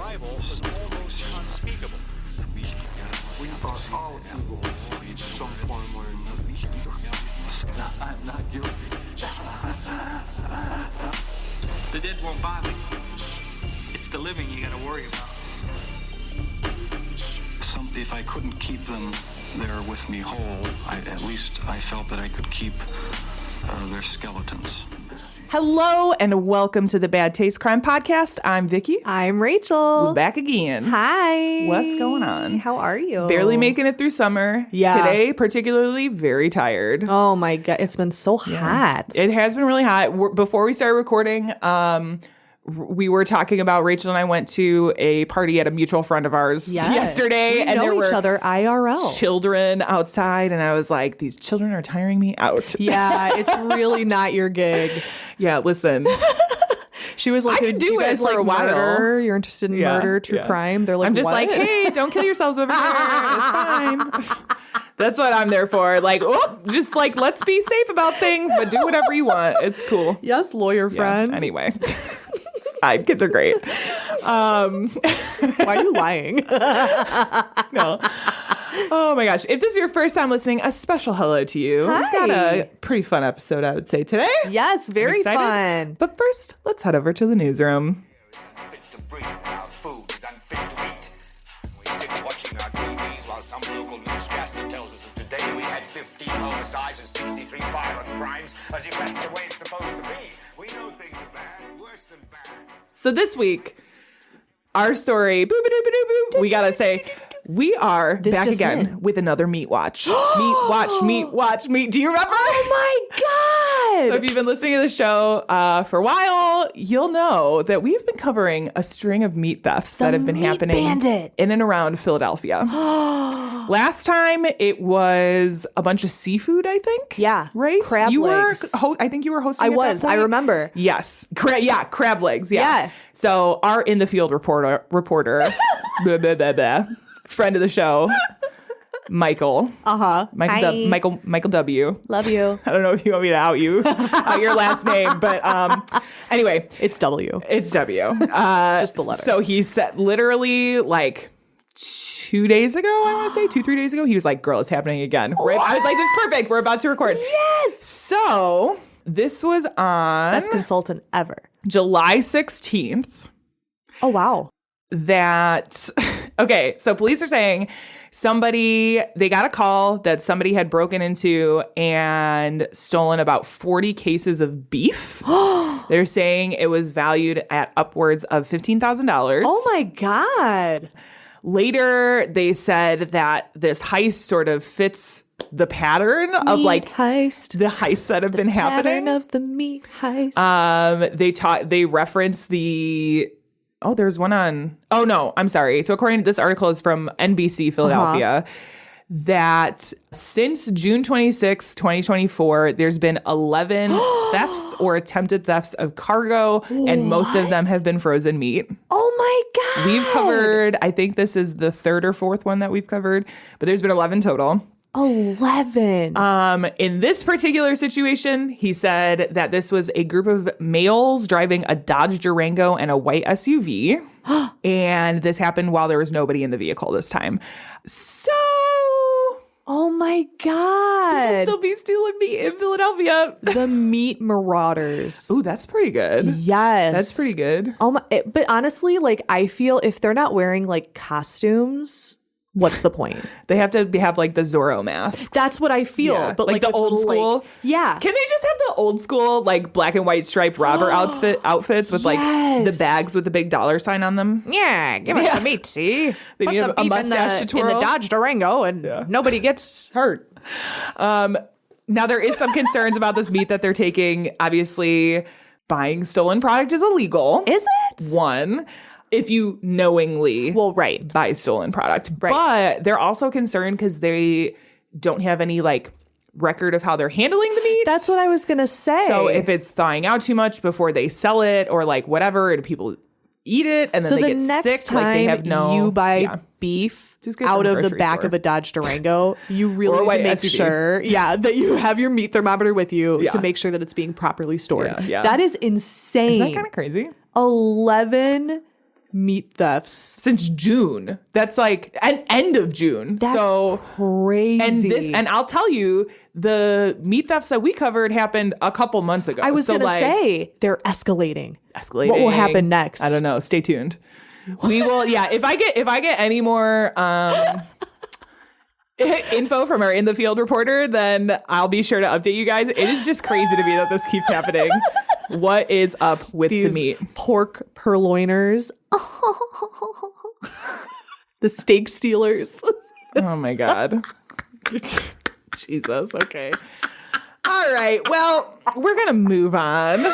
arrival was almost unspeakable. We are all evil in some form or another. I'm not guilty. The dead won't bother you. It's the living you gotta worry about. If I couldn't keep them there with me whole, at least I felt that I could keep their skeletons. Hello and welcome to the Bad Taste Crime Podcast. I'm Vicky. I'm Rachel. We're back again. Hi. What's going on? How are you? Barely making it through summer. Yeah. Today, particularly very tired. Oh my God. It's been so hot. It has been really hot. Before we started recording, we were talking about Rachel and I went to a party at a mutual friend of ours yesterday. We and know there were each other IRL. children outside. And I was like, these children are tiring me out. Yeah, it's really not your gig. Yeah, listen. She was like, I could do you it guys for like a while. Murder? You're interested in murder, true crime? They're like, I'm just what? like, hey, don't kill yourselves over here. It's fine. That's what I'm there for. Like, just like, let's be safe about things, but do whatever you want. It's cool. Yes, lawyer friend. Yeah, anyway. Kids are great. Why are you lying? No. Oh my gosh. If this is your first time listening, a special hello to you. Hi. We've got a pretty fun episode, I would say, today. Yes, very fun. But first, let's head over to the newsroom. Unfit to breathe, our food is unfit to eat. We sit watching our TVs while some local newscaster tells us that today we had 15 homicides and 63 violent crimes, as if that's the way it's supposed to be. We know things are bad, worse than bad. So this week, our story, we gotta say, we are back again with another Meat Watch. Meat Watch. Do you remember? Oh my God. So if you've been listening to the show for a while, you'll know that we've been covering a string of meat thefts that have been happening in and around Philadelphia. Last time it was a bunch of seafood, I think. Yeah. Right? Crab legs. I think you were hosting. I was. I remember. Yes. Crab legs. Yeah. So our in the field reporter, blah, blah, blah, blah, friend of the show, Michael. Michael W. Love you. I don't know if you want me to out your last name, but anyway, It's W. it's W. Just the letter. So he said literally like 2 days ago, I want to say 2-3 days ago, he was like, girl, it's happening again. Right? I was like, this is perfect. We're about to record. Yes. So this was on Best consultant ever. July 16th. Oh, wow. Okay, so police are saying they got a call that somebody had broken into and stolen about 40 cases of beef. They're saying it was valued at upwards of $15,000. Oh my God. Later, they said that this heist sort of fits the pattern of like heist. the heists that have been happening. Pattern of the meat heist. They reference there's one on, I'm sorry. So according to this article is from NBC Philadelphia, that since June 26, 2024, there's been 11 thefts or attempted thefts of cargo, and most of them have been frozen meat. Oh my God. We've covered, I think this is the third or fourth one that we've covered, but there's been 11 total. 11. In this particular situation, he said that this was a group of males driving a Dodge Durango and a white SUV. And this happened while there was nobody in the vehicle this time. So, oh my God. people still be stealing meat in Philadelphia. The meat marauders. Ooh, that's pretty good. Yes. That's pretty good. Oh my, but honestly, like, I feel if they're not wearing like costumes, what's the point? They have to have like the Zorro masks. That's what I feel. Yeah. But like the with old little, school. like, yeah. Can they just have the old school like black and white striped robber outfits with like the bags with the big dollar sign on them? Yeah, give us the meat, see? They Put need the a beef mustache to in the twirl. Dodge Durango and nobody gets hurt. Now, there is some concerns about this meat that they're taking. Obviously, buying stolen product is illegal. Is it? One, if you knowingly buy stolen product. Right. But they're also concerned because they don't have any like record of how they're handling the meat. That's what I was going to say. So if it's thawing out too much before they sell it or like whatever, and people eat it and then they get sick, time like they have no you buy beef out of the back of a Dodge Durango, you really need to make sure that you have your meat thermometer with you to make sure that it's being properly stored. That is insane. Is that kind of crazy? 11 meat thefts since June. That's like an end of June. That's crazy. And I'll tell you, the meat thefts that we covered happened a couple months ago. I was going to say they're escalating. Escalating. What will happen next? I don't know. Stay tuned. We will. Yeah. If I get any more info from our In the Field reporter, then I'll be sure to update you guys. It is just crazy to me that this keeps happening. What is up with These the meat? Pork purloiners. The steak stealers. Oh my God. Jesus. Okay. All right. Well, we're going to move on.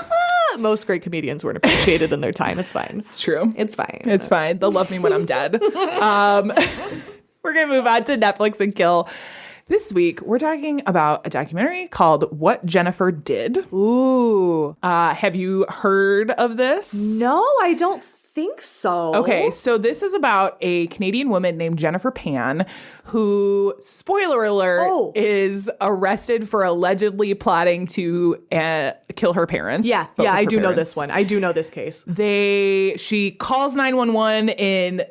Most great comedians weren't appreciated in their time. It's fine. It's true. It's fine. It's fine. They'll love me when I'm dead. We're going to move on to Netflix and Kill. This week, we're talking about a documentary called What Jennifer Did. Ooh. Have you heard of this? No, I don't think so. Okay, so this is about a Canadian woman named Jennifer Pan who, spoiler alert, is arrested for allegedly plotting to kill her parents. Yeah, I do know this one. I do know this case. She calls 911 in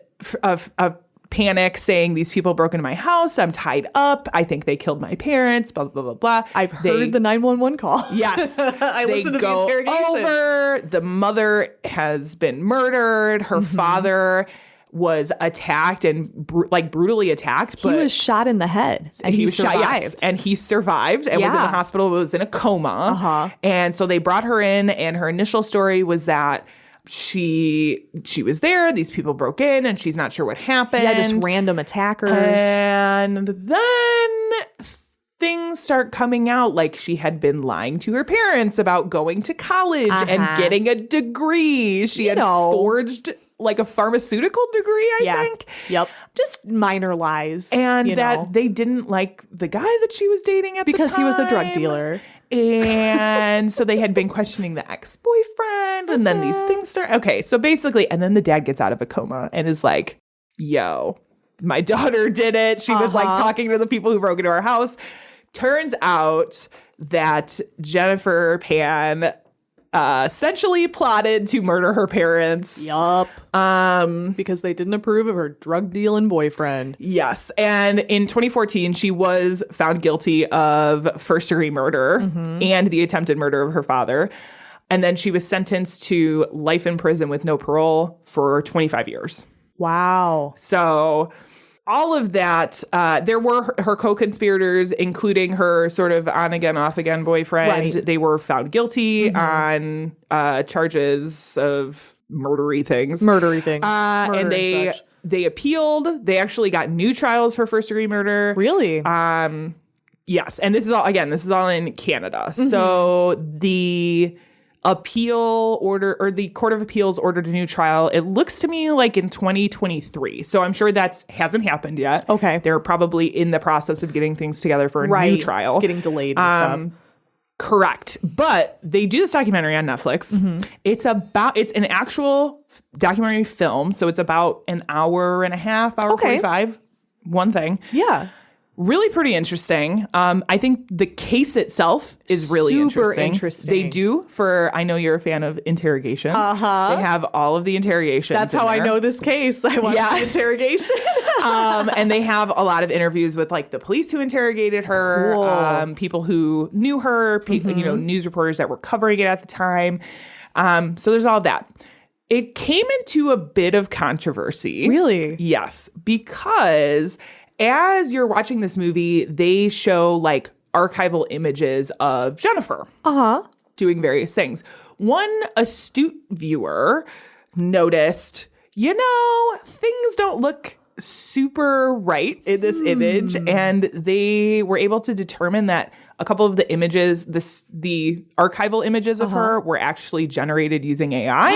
a panic, saying these people broke into my house. I'm tied up. I think they killed my parents. Blah blah blah blah. I've heard the 911 call. Yes, I listened to the interrogation. Over. The mother has been murdered. Her father was attacked and brutally attacked. He was shot in the head, and he survived. Yes, and he survived and was in the hospital. Was in a coma. And so they brought her in, and her initial story was that she was there, these people broke in, and she's not sure what happened. Yeah, just random attackers. And then things start coming out, like she had been lying to her parents about going to college and getting a degree. She had forged like a pharmaceutical degree, I think. Yep. Just minor lies. And that they didn't like the guy that she was dating at the time. Because he was a drug dealer. And so they had been questioning the ex-boyfriend, and then these things start. Okay, so basically, and then the dad gets out of a coma and is like, yo, my daughter did it. She was like talking to the people who broke into our house. Turns out that Jennifer Pan essentially plotted to murder her parents. Yup. Because they didn't approve of her drug dealing boyfriend. Yes. And in 2014, she was found guilty of first-degree murder and the attempted murder of her father. And then she was sentenced to life in prison with no parole for 25 years. Wow. So all of that, there were her co-conspirators, including her sort of on-again, off-again boyfriend. Right. They were found guilty on charges of murdery things. And they appealed. They actually got new trials for first-degree murder. Really? Yes. And this is all in Canada. So the appeal order, or the Court of Appeals ordered a new trial. It looks to me like in 2023. So I'm sure that hasn't happened yet. Okay. They're probably in the process of getting things together for a new trial. Getting delayed and stuff. Correct. But they do this documentary on Netflix. It's an actual documentary film. So it's about an hour and a half, hour 45. One thing. Yeah. Really pretty interesting. I think the case itself is really super interesting. They do, I know you're a fan of interrogations. They have all of the interrogations. That's how I know this case. I watched the interrogation. And they have a lot of interviews with like the police who interrogated her, people who knew her, news reporters that were covering it at the time. So there's all that. It came into a bit of controversy. Really? Yes, because as you're watching this movie, they show like archival images of Jennifer doing various things. One astute viewer noticed, things don't look super right in this image. And they were able to determine that a couple of the images, the archival images of her, were actually generated using AI.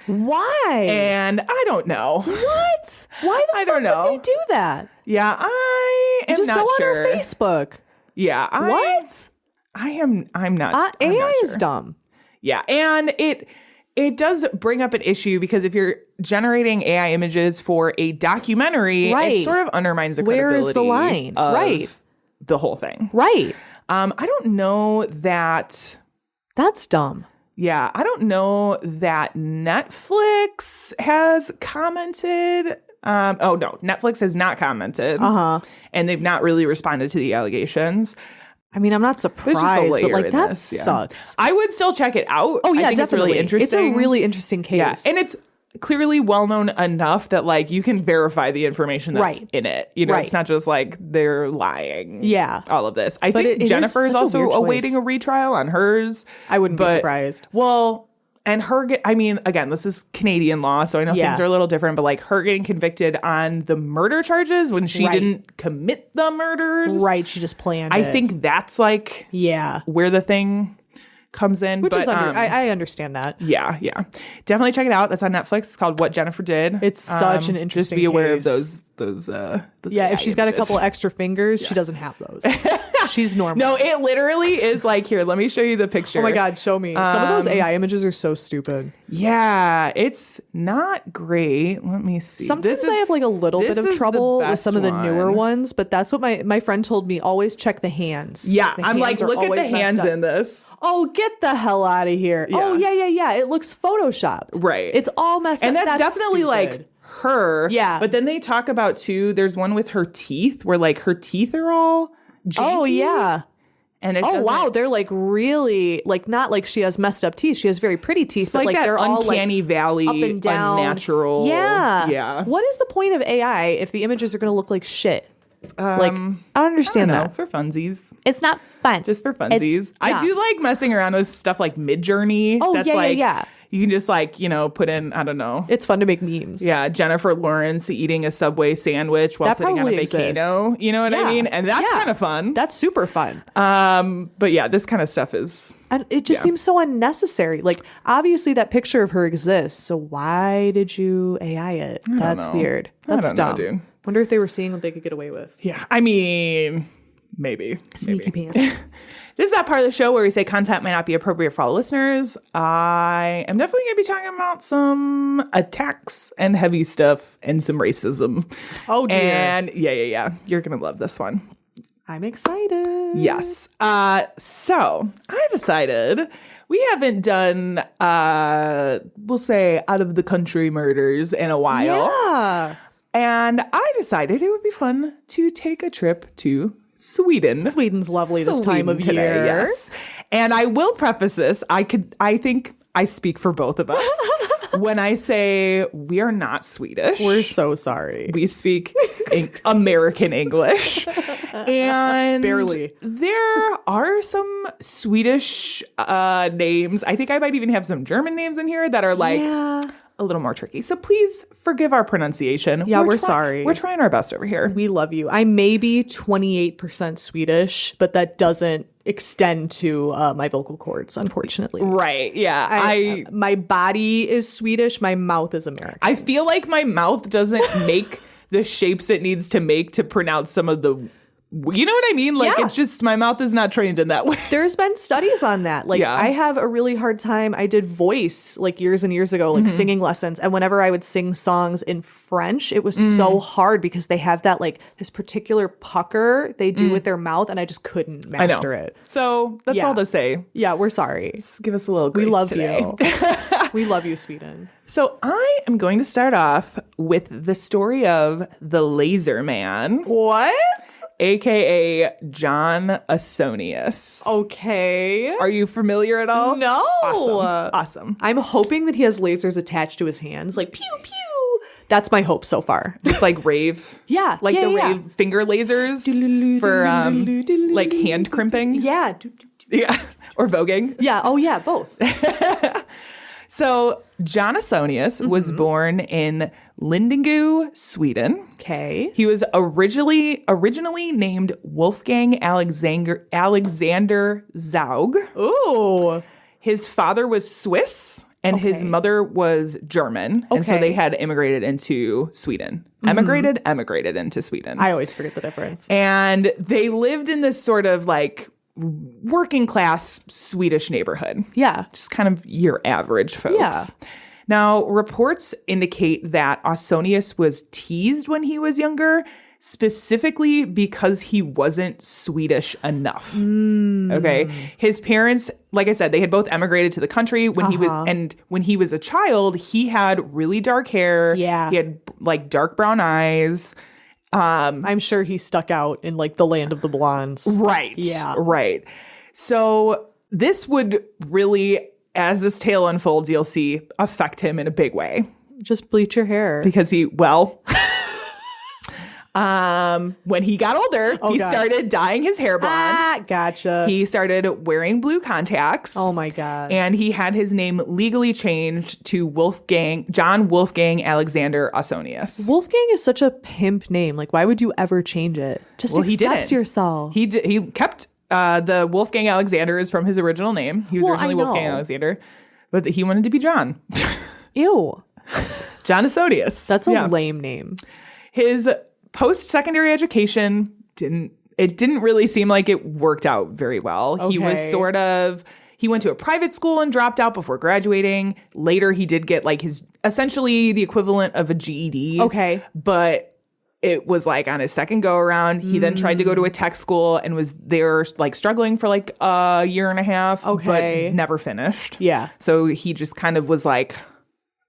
Why? And I don't know. What? Why the fuck would they do that? Yeah, I am just not sure. Just go on her Facebook. Yeah. I'm not. AI not is dumb. Yeah. And it does bring up an issue, because if you're generating AI images for a documentary, it sort of undermines the credibility. Where is the line? Of the whole thing. Right. I don't know that. That's dumb. Yeah, I don't know that Netflix has commented. Oh, no, Netflix has not commented. And they've not really responded to the allegations. I mean, I'm not surprised, but like that sucks. I would still check it out. Oh, yeah, I think definitely. It's really interesting. It's a really interesting case. Yeah, and it's clearly well known enough that like you can verify the information that's in it. You know, it's not just like they're lying. Yeah. All of this. I think Jennifer is also awaiting a retrial on hers. I wouldn't be surprised. Well, and her, I mean, again, this is Canadian law, so I know things are a little different, but like her getting convicted on the murder charges when she didn't commit the murders. Right. She just planned it. I think that's like where the thing comes in. Which is I understand that. Yeah. Definitely check it out. That's on Netflix. It's called What Jennifer Did. It's such an interesting Just be aware case. of those if she's got a couple extra fingers, she doesn't have those. She's normal. No, it literally is like, here, let me show you the picture. Oh my God, show me. Some of those AI images are so stupid. Yeah, it's not great. Let me see. Sometimes I have like a little bit of trouble with some of the newer ones, but that's what my friend told me. Always check the hands. Yeah, I'm like, look at the hands in this. Oh, get the hell out of here. Yeah. Oh, yeah. It looks photoshopped. Right. It's all messed up. And that's definitely stupid. Like her. Yeah. But then they talk about too, there's one with her teeth where like her teeth are all janky. Oh, yeah. And it wow, they're like really like not like she has messed up teeth. She has very pretty teeth, but like that they're all uncanny valley, up and down, unnatural. Yeah. What is the point of AI if the images are going to look like shit? Like I don't understand that. For funsies. It's not fun. Just for funsies. I do like messing around with stuff like Midjourney. Oh, that's yeah. You can just like, put in, I don't know. It's fun to make memes. Yeah, Jennifer Lawrence eating a Subway sandwich while sitting on a volcano. You know what I mean? And that's kind of fun. That's super fun. But yeah, this kind of stuff is... And it just seems so unnecessary. Like, obviously that picture of her exists, so why did you AI it? That's weird. That's dumb. Dude. Wonder if they were seeing what they could get away with. Yeah, I mean... Maybe. Sneaky pants. This is that part of the show where we say content might not be appropriate for all listeners. I am definitely going to be talking about some attacks and heavy stuff and some racism. Oh, dear. And yeah. You're going to love this one. I'm excited. Yes. So I decided we haven't done, we'll say, out of the country murders in a while. Yeah. And I decided it would be fun to take a trip to Sweden. Sweden's lovely this time of year. Yes. And I will preface this. I think I speak for both of us when I say we are not Swedish. We're so sorry. We speak American English. And barely. There are some Swedish names. I think I might even have some German names in here that are like a little more tricky. So please forgive our pronunciation. Yeah, we're sorry. We're trying our best over here. We love you. I may be 28% Swedish, but that doesn't extend to my vocal cords, unfortunately. Right. Yeah. My body is Swedish. My mouth is American. I feel like my mouth doesn't make the shapes it needs to make to pronounce some of the... You know what I mean? Like, it's just, my mouth is not trained in that way. There's been studies on that. Like, I have a really hard time. I did voice, like, years and years ago, like, singing lessons. And whenever I would sing songs in French, it was so hard because they have that, like, this particular pucker they do with their mouth, and I just couldn't master it. So, that's all to say. Yeah, we're sorry. Just give us a little grace We love today. you. We love you, Sweden. So, I am going to start off with the story of the Laser Man. What? AKA John Ausonius. Okay. Are you familiar at all? No. Awesome. I'm hoping that he has lasers attached to his hands, like pew pew. That's my hope so far. It's like rave. Yeah. Like rave finger lasers for like hand crimping. Yeah. Yeah. Or voguing. Yeah. Oh yeah, both. So John Ausonius was born in Lindingu, Sweden. Okay. He was originally named Wolfgang Alexander Zaug. Ooh. His father was Swiss and his mother was German. And so they had immigrated into Sweden. Emigrated into Sweden. I always forget the difference. And they lived in this sort of like working class Swedish neighborhood. Yeah. Just kind of your average folks. Yeah. Now, reports indicate that Ausonius was teased when he was younger specifically because he wasn't Swedish enough. Okay. His parents, like I said, they had both emigrated to the country when he was a child. He had really dark hair. Yeah. He had like dark brown eyes. I'm sure he stuck out in like the land of the blondes. Right. Yeah. Right. So this would really, as this tale unfolds, you'll see, affect him in a big way. Just bleach your hair. Because when he got older, he started dyeing his hair blonde. Ah, gotcha. He started wearing blue contacts. Oh my God. And he had his name legally changed to John Wolfgang Alexander Ausonius. Wolfgang is such a pimp name. Like, why would you ever change it? Just accept yourself. He kept the Wolfgang Alexander is from his original name. He was originally Wolfgang Alexander, but he wanted to be John. Ew. John Ausonius. That's a lame name. His post-secondary education didn't really seem like it worked out very well. Okay. He was he went to a private school and dropped out before graduating. Later, he did get like essentially the equivalent of a GED. Okay. But it was like on his second go around. He then tried to go to a tech school and was there like struggling for like a year and a half, but never finished. Yeah. So he just kind of was like,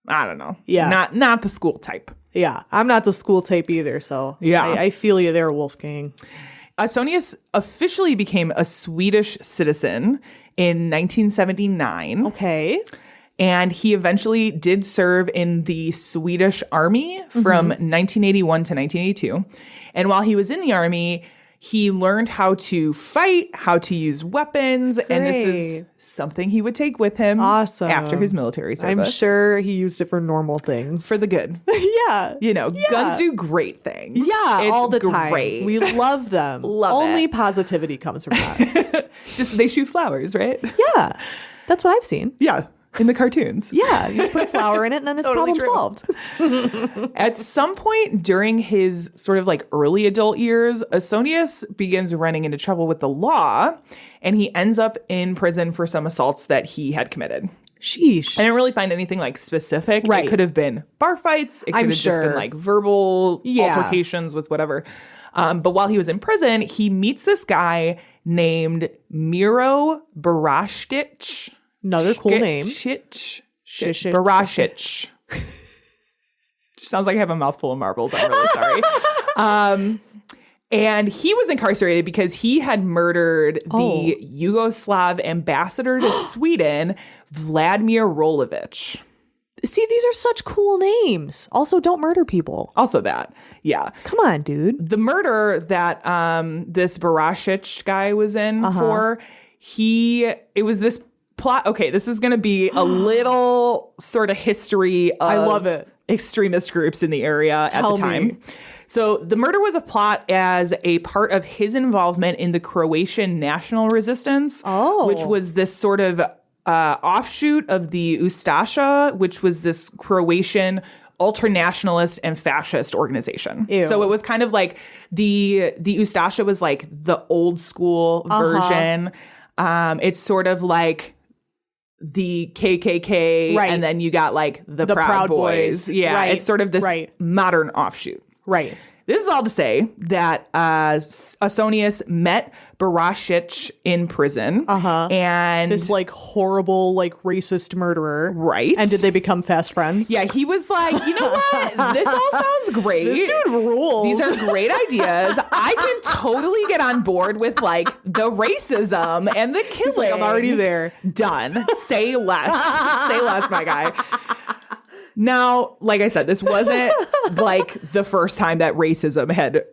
I don't know. Yeah. Not the school type. Yeah. I'm not the school type either. So yeah, I feel you there, Wolfgang. Ausonius officially became a Swedish citizen in 1979. Okay. And he eventually did serve in the Swedish Army from 1981 to 1982. And while he was in the Army, he learned how to fight, how to use weapons. Great. And this is something he would take with him after his military service. I'm sure he used it for normal things. For the good. Yeah. Guns do great things. Yeah, it's all the great. time. We love them. Only positivity comes from that. Just they shoot flowers, right? Yeah. That's what I've seen. Yeah. In the cartoons. Yeah. You just put a flower in it and then it's Totally problem solved. At some point during his sort of like early adult years, Ausonius begins running into trouble with the law and he ends up in prison for some assaults that he had committed. Sheesh. I didn't really find anything like specific. Right. It could have been bar fights. It could have just been like verbal altercations with whatever. But while he was in prison, he meets this guy named Miro Barashtic. Another cool name. Barashich. Sounds like I have a mouthful of marbles. I'm really sorry. And he was incarcerated because he had murdered the Yugoslav ambassador to Sweden, Vladimir Rolovich. See, these are such cool names. Also, don't murder people. Also that. Yeah. Come on, dude. The murder that this Barashich guy was in for, it was this plot. Okay, this is going to be a little sort of history of I love it. Extremist groups in the area at the time. So the murder was a plot as a part of his involvement in the Croatian national resistance, which was this sort of offshoot of the Ustasha, which was this Croatian ultranationalist and fascist organization. Ew. So it was kind of like the Ustasha was like the old school version. It's sort of like the KKK, and then you got like the Proud Boys. Yeah, it's sort of this modern offshoot. Right. This is all to say that Ausonius met Barashich in prison. And this like horrible, like racist murderer. Right. And did they become fast friends? Yeah, he was like, you know what? This all sounds great. This dude rules. These are great ideas. I can totally get on board with like the racism and the killing. He's like, I'm already there. Done. Say less. Say less, my guy. Now, like I said, this wasn't like the first time that racism had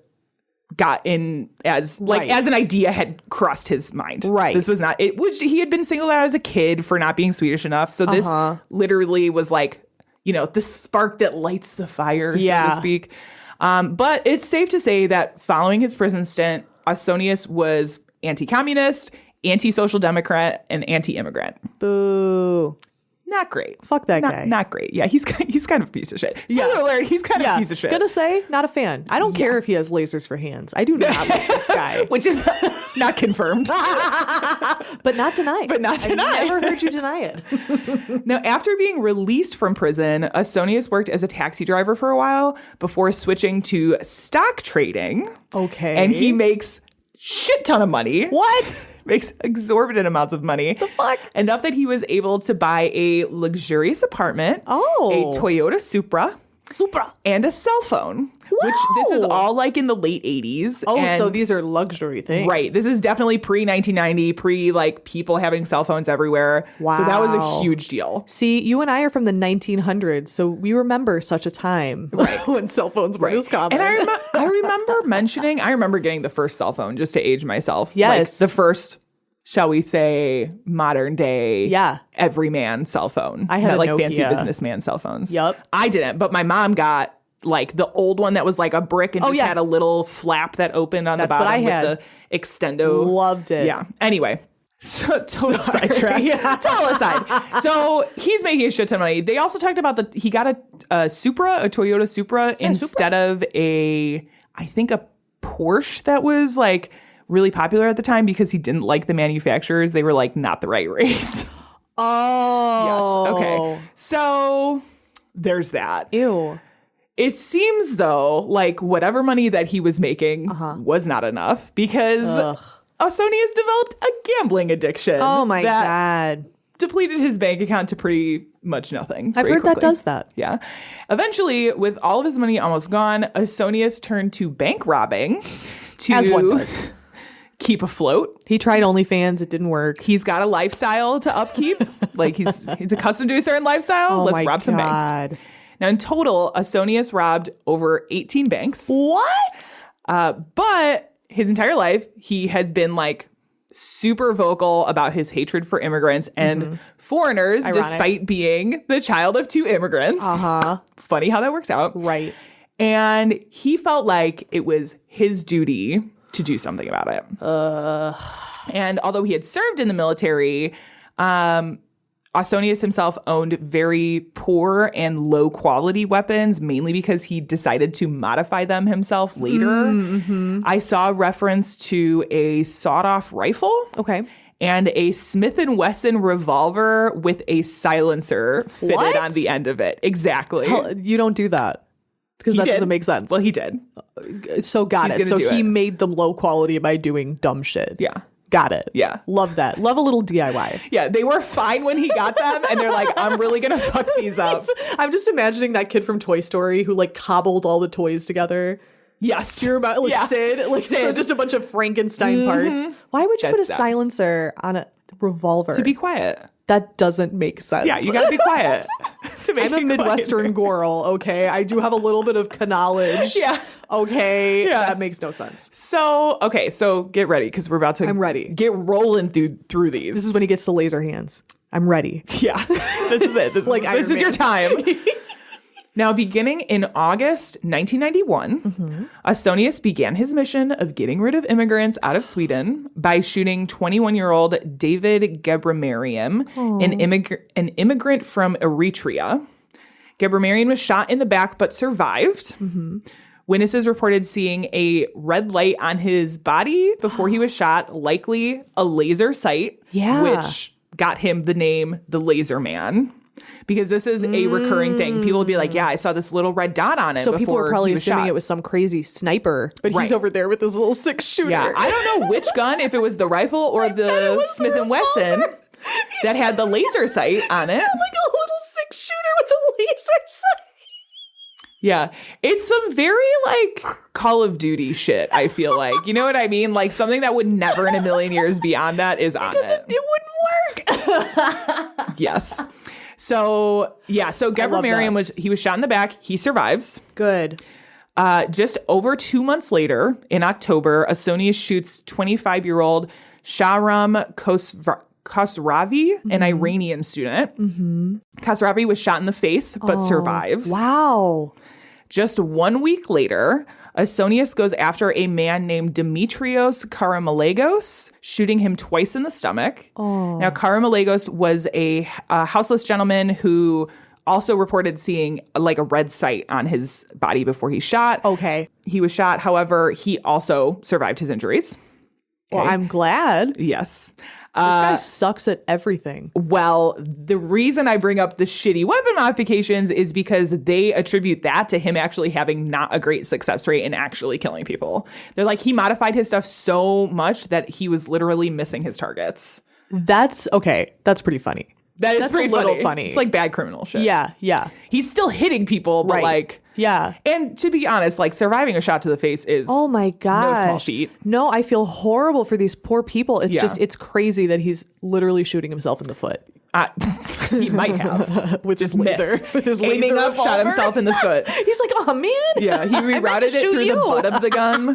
got in as an idea had crossed his mind. Right. This was not he had been singled out as a kid for not being Swedish enough. So this literally was like, the spark that lights the fire, so to speak. But it's safe to say that following his prison stint, Ausonius was anti-communist, anti-social democrat, and anti-immigrant. Boo. not great. Fuck that guy. Not great. Yeah, he's kind of a piece of shit. Spoiler alert, he's kind of a piece of shit. Gonna say, not a fan. I don't care if he has lasers for hands. I do not like this guy. Which is not confirmed. But not denied. I never heard you deny it. Now, after being released from prison, Ausonius worked as a taxi driver for a while before switching to stock trading. Okay. And he makes shit ton of money. What? Makes exorbitant amounts of money. The fuck? Enough that he was able to buy a luxurious apartment, a Toyota Supra, and a cell phone. Wow. Which this is all like in the late 80s. Oh, and so these are luxury things. Right. This is definitely pre-1990, like people having cell phones everywhere. Wow. So that was a huge deal. See, you and I are from the 1900s, so we remember such a time when cell phones were this common. And I remember getting the first cell phone, just to age myself. Yes. Like the first, shall we say, modern day everyman cell phone. I had not a like Nokia. fancy businessman cell phones. Yep. I didn't, but my mom got like the old one that was like a brick and just had a little flap that opened on the bottom what I had. with the extendo. Loved it. Yeah. Anyway. So total sidetrack. Total aside. So he's making a shit ton of money. They also talked about he got a Supra, a Toyota Supra instead of I think a Porsche that was like really popular at the time because he didn't like the manufacturers. They were like not the right race. Oh. Yes. Okay. So there's that. Ew. It seems, though, like whatever money that he was making was not enough because Ausonius developed a gambling addiction. Oh, my God. Depleted his bank account to pretty much nothing. I've heard that does that. Yeah. Eventually, with all of his money almost gone, Ausonius turned to bank robbing to As one does. keep afloat. He tried OnlyFans. It didn't work. He's got a lifestyle to upkeep. Like he's accustomed to a certain lifestyle. Let's rob some banks. Now, in total, Ausonius robbed over 18 banks. What? But his entire life, he has been like super vocal about his hatred for immigrants and foreigners, despite being the child of two immigrants. Funny how that works out. Right. And he felt like it was his duty to do something about it. And although he had served in the military, Ausonius himself owned very poor and low quality weapons, mainly because he decided to modify them himself later. I saw reference to a sawed-off rifle. Okay. And a Smith & Wesson revolver with a silencer fitted on the end of it. Exactly. You don't do that. Because that doesn't make sense. Well, he did. So got it. So he made them low quality by doing dumb shit. Yeah. Got it. Yeah. Love that. Love a little DIY. Yeah, they were fine when he got them, and they're like, I'm really going to fuck these up. I'm just imagining that kid from Toy Story who like cobbled all the toys together. Yes. Do you remember Sid? Like Sid. So just a bunch of Frankenstein parts. Why would you put a silencer on a revolver? To be quiet. That doesn't make sense. Yeah, you gotta be quiet. I'm a Midwestern girl, okay? I do have a little bit of knowledge. Yeah. Okay. Yeah. That makes no sense. So get ready because we're about to I'm ready. Get rolling through these. This is when he gets the laser hands. I'm ready. Yeah. This is it. This is your time. Now, beginning in August 1991, Ausonius began his mission of getting rid of immigrants out of Sweden by shooting 21-year-old David Gebramariam, an immigrant from Eritrea. Gebramariam was shot in the back but survived. Witnesses reported seeing a red light on his body before he was shot, likely a laser sight, which got him the name the Laser Man. Because this is a recurring thing. People will be like, yeah, I saw this little red dot on it. So people are probably assuming shot. It was some crazy sniper, but he's over there with his little 6-shooter. Yeah, I don't know which gun, if it was the rifle or the Smith & Wesson that had the laser sight on it. Like a little 6-shooter with a laser sight. Yeah, it's some very like Call of Duty shit, I feel like. You know what I mean? Like something that would never in a million years be on that is on it. It wouldn't work. Yes. So Gebramariam was shot in the back. He survives. Good. Just over 2 months later, in October, Ausonius shoots 25-year-old Shahram Khosravi, an Iranian student. Khosravi was shot in the face but survives. Wow. Just 1 week later, Ausonius goes after a man named Demetrios Karamalagos, shooting him twice in the stomach. Oh. Now, Karamalagos was a houseless gentleman who also reported seeing like a red sight on his body before he shot. Okay. He was shot. However, he also survived his injuries. Okay. Well, I'm glad. Yes. This guy sucks at everything. Well, the reason I bring up the shitty weapon modifications is because they attribute that to him actually having not a great success rate in actually killing people. They're like, he modified his stuff so much that he was literally missing his targets. That's okay. That's pretty funny. That's pretty a little funny. It's like bad criminal shit. Yeah, yeah. He's still hitting people, but like... Yeah. And to be honest, like surviving a shot to the face is oh my God. No small feat. No, I feel horrible for these poor people. It's just, it's crazy that he's literally shooting himself in the foot. He might have. With his laser. With his laser aiming up, revolver. Shot himself in the foot. He's like, oh man. Yeah, he rerouted it through the butt of the gun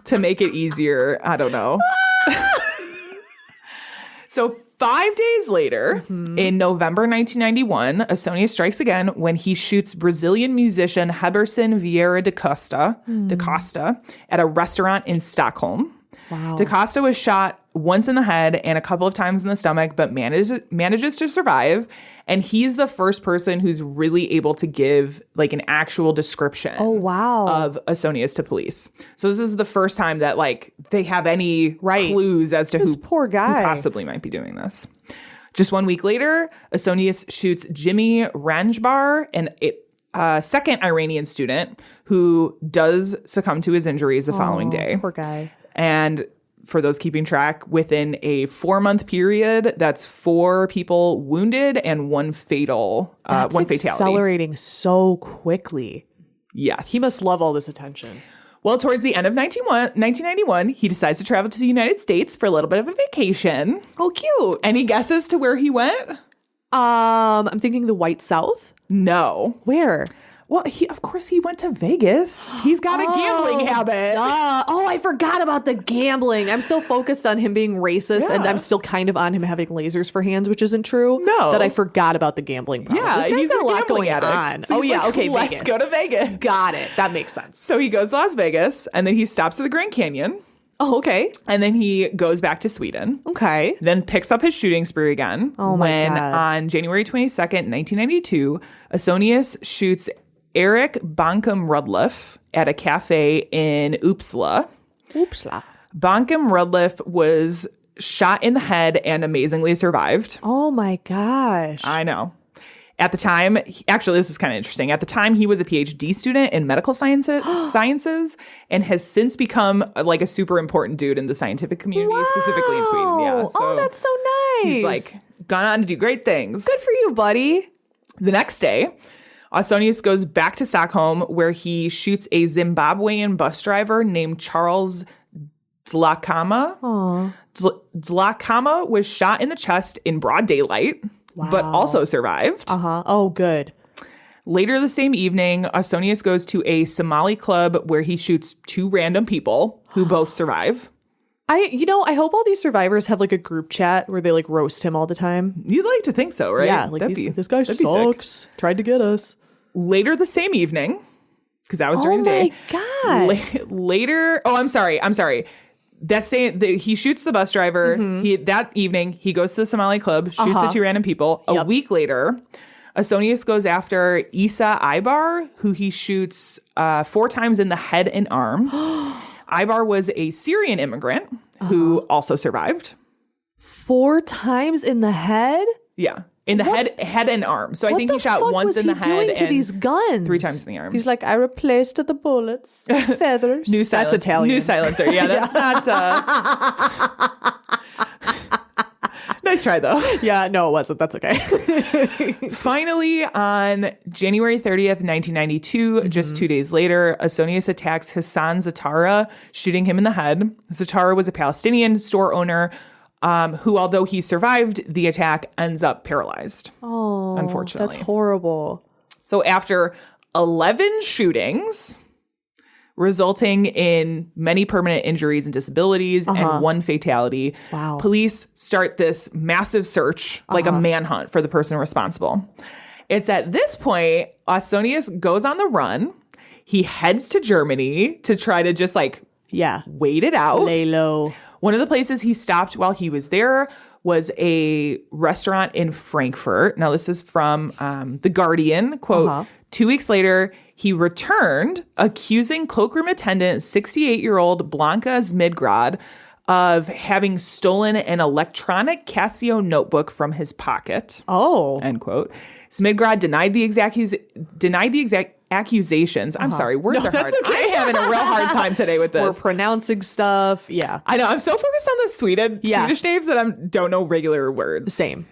to make it easier. I don't know. So 5 days later, in November 1991, Ausonius strikes again when he shoots Brazilian musician Heberson Vieira da Costa at a restaurant in Stockholm. Wow. Da Costa was shot once in the head and a couple of times in the stomach, but manages to survive. And he's the first person who's really able to give like an actual description of Ausonius to police. So this is the first time that like they have any clues as to who possibly might be doing this. Just 1 week later, Ausonius shoots Jimmy Ranjbar, a second Iranian student who does succumb to his injuries the following day. Poor guy. And for those keeping track, within a 4-month period, that's 4 people wounded and one fatality. Accelerating so quickly. Yes. He must love all this attention. Well, towards the end of 1991, he decides to travel to the United States for a little bit of a vacation. Oh, cute. Any guesses to where he went? I'm thinking the White South. No. Where? Well, of course, he went to Vegas. He's got a gambling habit. Oh, I forgot about the gambling. I'm so focused on him being racist, and I'm still kind of on him having lasers for hands, which isn't true. No. That I forgot about the gambling problem. Yeah, this guy's he's got a lot going addict. on. So okay, let's Vegas. go to Vegas. Got it. That makes sense. So he goes to Las Vegas, and then he stops at the Grand Canyon. Oh, okay. And then he goes back to Sweden. Okay. Then picks up his shooting spree again. Oh, my God. On January 22nd, 1992, Ausonius shoots Eric Bonkum Rudliff at a cafe in Uppsala. Bonkum Rudliff was shot in the head and amazingly survived. Oh my gosh. I know. At the time, actually, this is kind of interesting. At the time, he was a PhD student in medical sciences and has since become like a super important dude in the scientific community, specifically in Sweden. Yeah. So that's so nice. He's like gone on to do great things. Good for you, buddy. The next day, Ausonius goes back to Stockholm where he shoots a Zimbabwean bus driver named Charles Dhlakama. Dhlakama was shot in the chest in broad daylight, but also survived. Oh, good. Later the same evening, Ausonius goes to a Somali club where he shoots 2 random people who both survive. I hope all these survivors have like a group chat where they like roast him all the time. You'd like to think so, right? Yeah, like this guy sucks. Tried to get us. Later the same evening, because that was during the day. Oh my God. Later, I'm sorry. He shoots the bus driver. That evening, he goes to the Somali club, shoots the 2 random people. A week later, Ausonius goes after Isa Ibar, who he shoots 4 times in the head and arm. Ibar was a Syrian immigrant who also survived. 4 times in the head? Yeah. In the head and arm. So I think he shot once in the head doing to and these guns? 3 times in the arm. He's like, I replaced the bullets with feathers. That's Italian. New silencer. Yeah, that's not... Nice try, though. Yeah, no, it wasn't. That's okay. Finally, on January 30th, 1992, just 2 days later, Ausonius attacks Hassan Zatara, shooting him in the head. Zatara was a Palestinian store owner who, although he survived the attack, ends up paralyzed. Oh, unfortunately. That's horrible. So after 11 shootings, resulting in many permanent injuries and disabilities and 1 fatality, police start this massive search, like a manhunt for the person responsible. It's at this point, Ausonius goes on the run. He heads to Germany to try to just like wait it out. Lay low. One of the places he stopped while he was there was a restaurant in Frankfurt. Now, this is from The Guardian. Quote, 2 weeks later, he returned, accusing cloakroom attendant 68-year-old Blanca Smidgrad of having stolen an electronic Casio notebook from his pocket. Oh. End quote. Smidgrad denied the exact accusations. I'm sorry, words are hard. Okay. I'm having a real hard time today with this. We're pronouncing stuff. Yeah. I know. I'm so focused on the Swedish names that I don't know regular words. Same.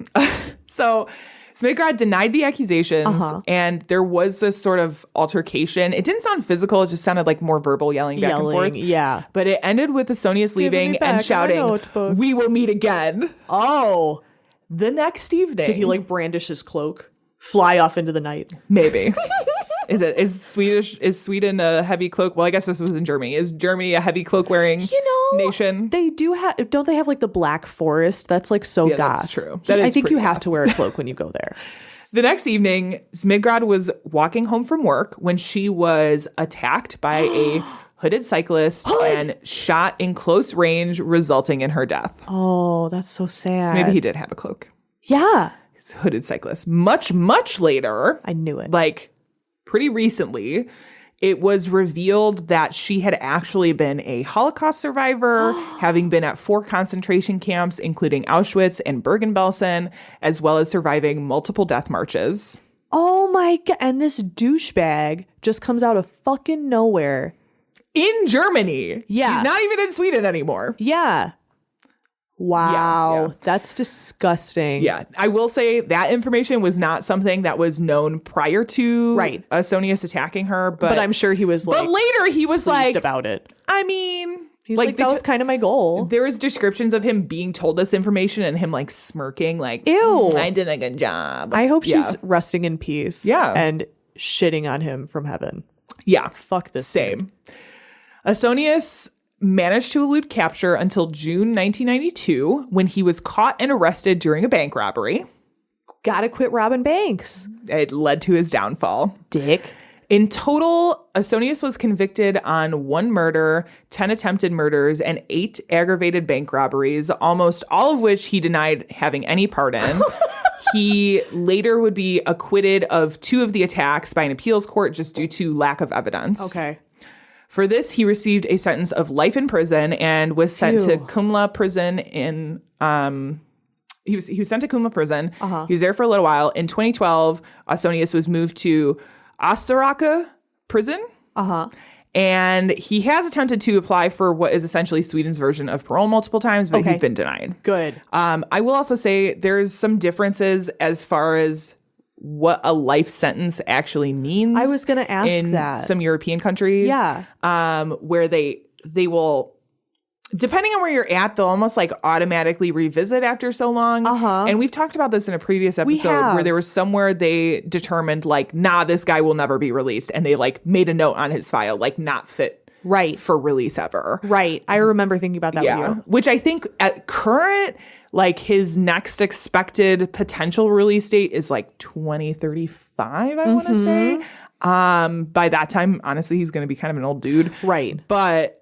So Smidgrad denied the accusations, and there was this sort of altercation. It didn't sound physical. It just sounded like more verbal yelling back and forth. Yeah. But it ended with Asonius leaving and shouting, "We will meet again." Oh. The next evening. Did he like brandish his cloak? Fly off into the night? Maybe. Is Sweden a heavy cloak? Well, I guess this was in Germany. Is Germany a heavy cloak wearing nation? They don't they have like the Black Forest? That's like so goth. That's true. I think you have to wear a cloak when you go there. The next evening, Smidgrad was walking home from work when she was attacked by a hooded cyclist and shot in close range, resulting in her death. Oh, that's so sad. So maybe he did have a cloak. Yeah. He's a hooded cyclist. Much later. I knew it. Like pretty recently, it was revealed that she had actually been a Holocaust survivor, having been at 4 concentration camps, including Auschwitz and Bergen-Belsen, as well as surviving multiple death marches. Oh my God. And this douchebag just comes out of fucking nowhere. In Germany. Yeah. He's not even in Sweden anymore. Yeah. Wow. Yeah. That's disgusting. Yeah. I will say that information was not something that was known prior to Asonius attacking her. But I'm sure he was like. But later he was like. about it. I mean. He's like that was kind of my goal. There was descriptions of him being told this information and him like smirking like, ew, I did a good job. I hope she's resting in peace. Yeah. And shitting on him from heaven. Yeah. Fuck this. Same. Asonius managed to elude capture until June 1992 when he was caught and arrested during a bank robbery. Gotta quit robbing banks. It led to his downfall. Dick. In total, Asonius was convicted on 1 murder, 10 attempted murders, and 8 aggravated bank robberies, almost all of which he denied having any part in. He later would be acquitted of 2 of the attacks by an appeals court just due to lack of evidence. Okay. For this, he received a sentence of life in prison and was sent to Kumla prison in he was sent to Kumla prison. He was there for a little while. In 2012, Ausonius was moved to Österåker prison. And he has attempted to apply for what is essentially Sweden's version of parole multiple times, but he's been denied. Good. I will also say there's some differences as far as what a life sentence actually means. I was going to ask in that. Some European countries. Yeah. Where they will, depending on where you're at, they'll almost like automatically revisit after so long. And we've talked about this in a previous episode where there was somewhere they determined like, nah, this guy will never be released. And they like made a note on his file, like not fit for release ever. Right. I remember thinking about that with you. Which I think at current, like his next expected potential release date is like 2035, I want to say. By that time, honestly, he's going to be kind of an old dude. Right. But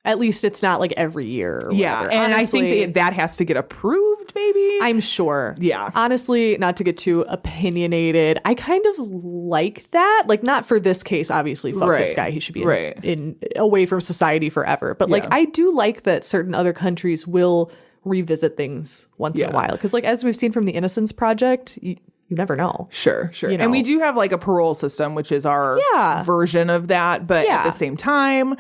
at least it's not like every year or whatever. And honestly, I think that has to get approved, maybe. I'm sure. Yeah. Honestly, not to get too opinionated, I kind of like that. Like, not for this case, obviously. Fuck this guy. He should be in away from society forever. But like, I do like that certain other countries will revisit things once in a while. Because like, as we've seen from the Innocence Project, you never know. Sure. You know? And we do have like a parole system, which is our version of that. But at the same time,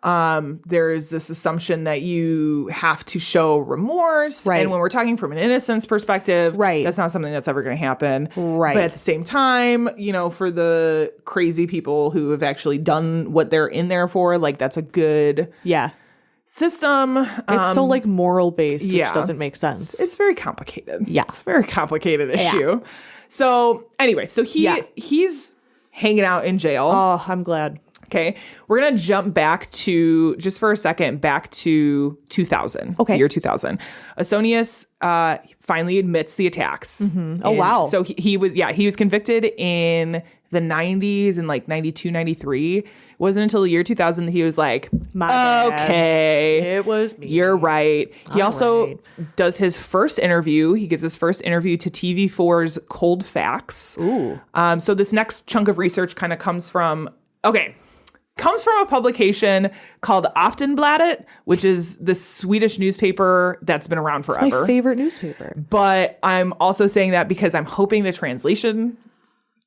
there's this assumption that you have to show remorse. And when we're talking from an innocence perspective, that's not something that's ever going to happen. But at the same time, you know, for the crazy people who have actually done what they're in there for, like that's a good system. It's so like moral based, which doesn't make sense. It's very complicated. Yeah. It's a very complicated issue. So anyway, so he's hanging out in jail. Oh, I'm glad. Okay. We're going to jump back to, just for a second, back to 2000. Okay. The year 2000. Ausonius finally admits the attacks. Oh, wow. So he was convicted in the 90s and like 92, 93. It wasn't until the year 2000 that he was like, okay, it was me. You're right. He also does his first interview. He gives his first interview to TV4's Cold Facts. Ooh. So this next chunk of research kind of comes from a publication called Aftonbladet, which is the Swedish newspaper that's been around forever. It's my favorite newspaper. But I'm also saying that because I'm hoping the translation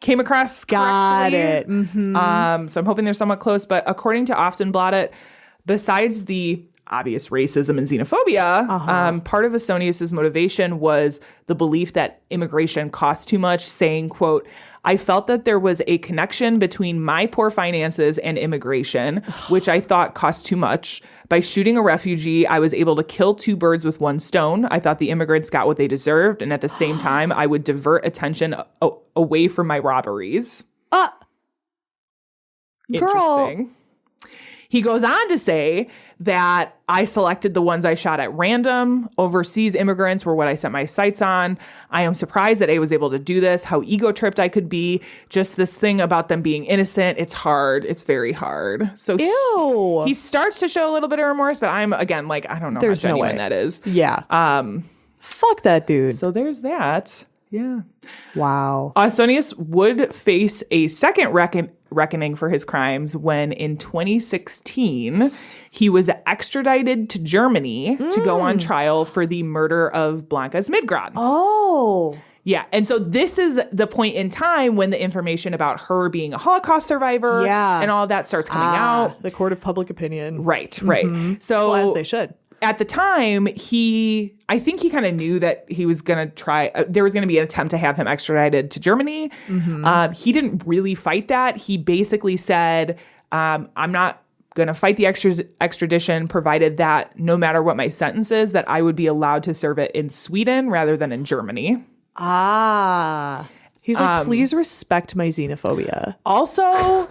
came across Got correctly. it. Mm-hmm. So I'm hoping they're somewhat close. But according to Aftonbladet, besides the obvious racism and xenophobia, part of Asonius's motivation was the belief that immigration costs too much, saying, quote, I felt that there was a connection between my poor finances and immigration, which I thought cost too much. By shooting a refugee, I was able to kill two birds with one stone. I thought the immigrants got what they deserved. And at the same time, I would divert attention away from my robberies. Interesting. Girl. He goes on to say that I selected the ones I shot at random. Overseas immigrants were what I set my sights on. I am surprised that I was able to do this, how ego-tripped I could be. Just this thing about them being innocent. It's hard. It's very hard. So Ew. he starts to show a little bit of remorse, but I'm, again, like, I don't know There's how no genuine way. that is. Yeah. Fuck that dude. So there's that. Yeah. Wow. Ausonius would face a second reckoning for his crimes when in 2016 he was extradited to Germany to go on trial for the murder of Blanca's Midgrad. Oh. Yeah. And so this is the point in time when the information about her being a Holocaust survivor and all of that starts coming out. The court of public opinion. Right. So Well, as they should. At the time, I think he kind of knew that he was going to try, there was going to be an attempt to have him extradited to Germany. He didn't really fight that. He basically said, I'm not going to fight the extradition, provided that no matter what my sentence is, that I would be allowed to serve it in Sweden rather than in Germany. He's like, please respect my xenophobia. Also,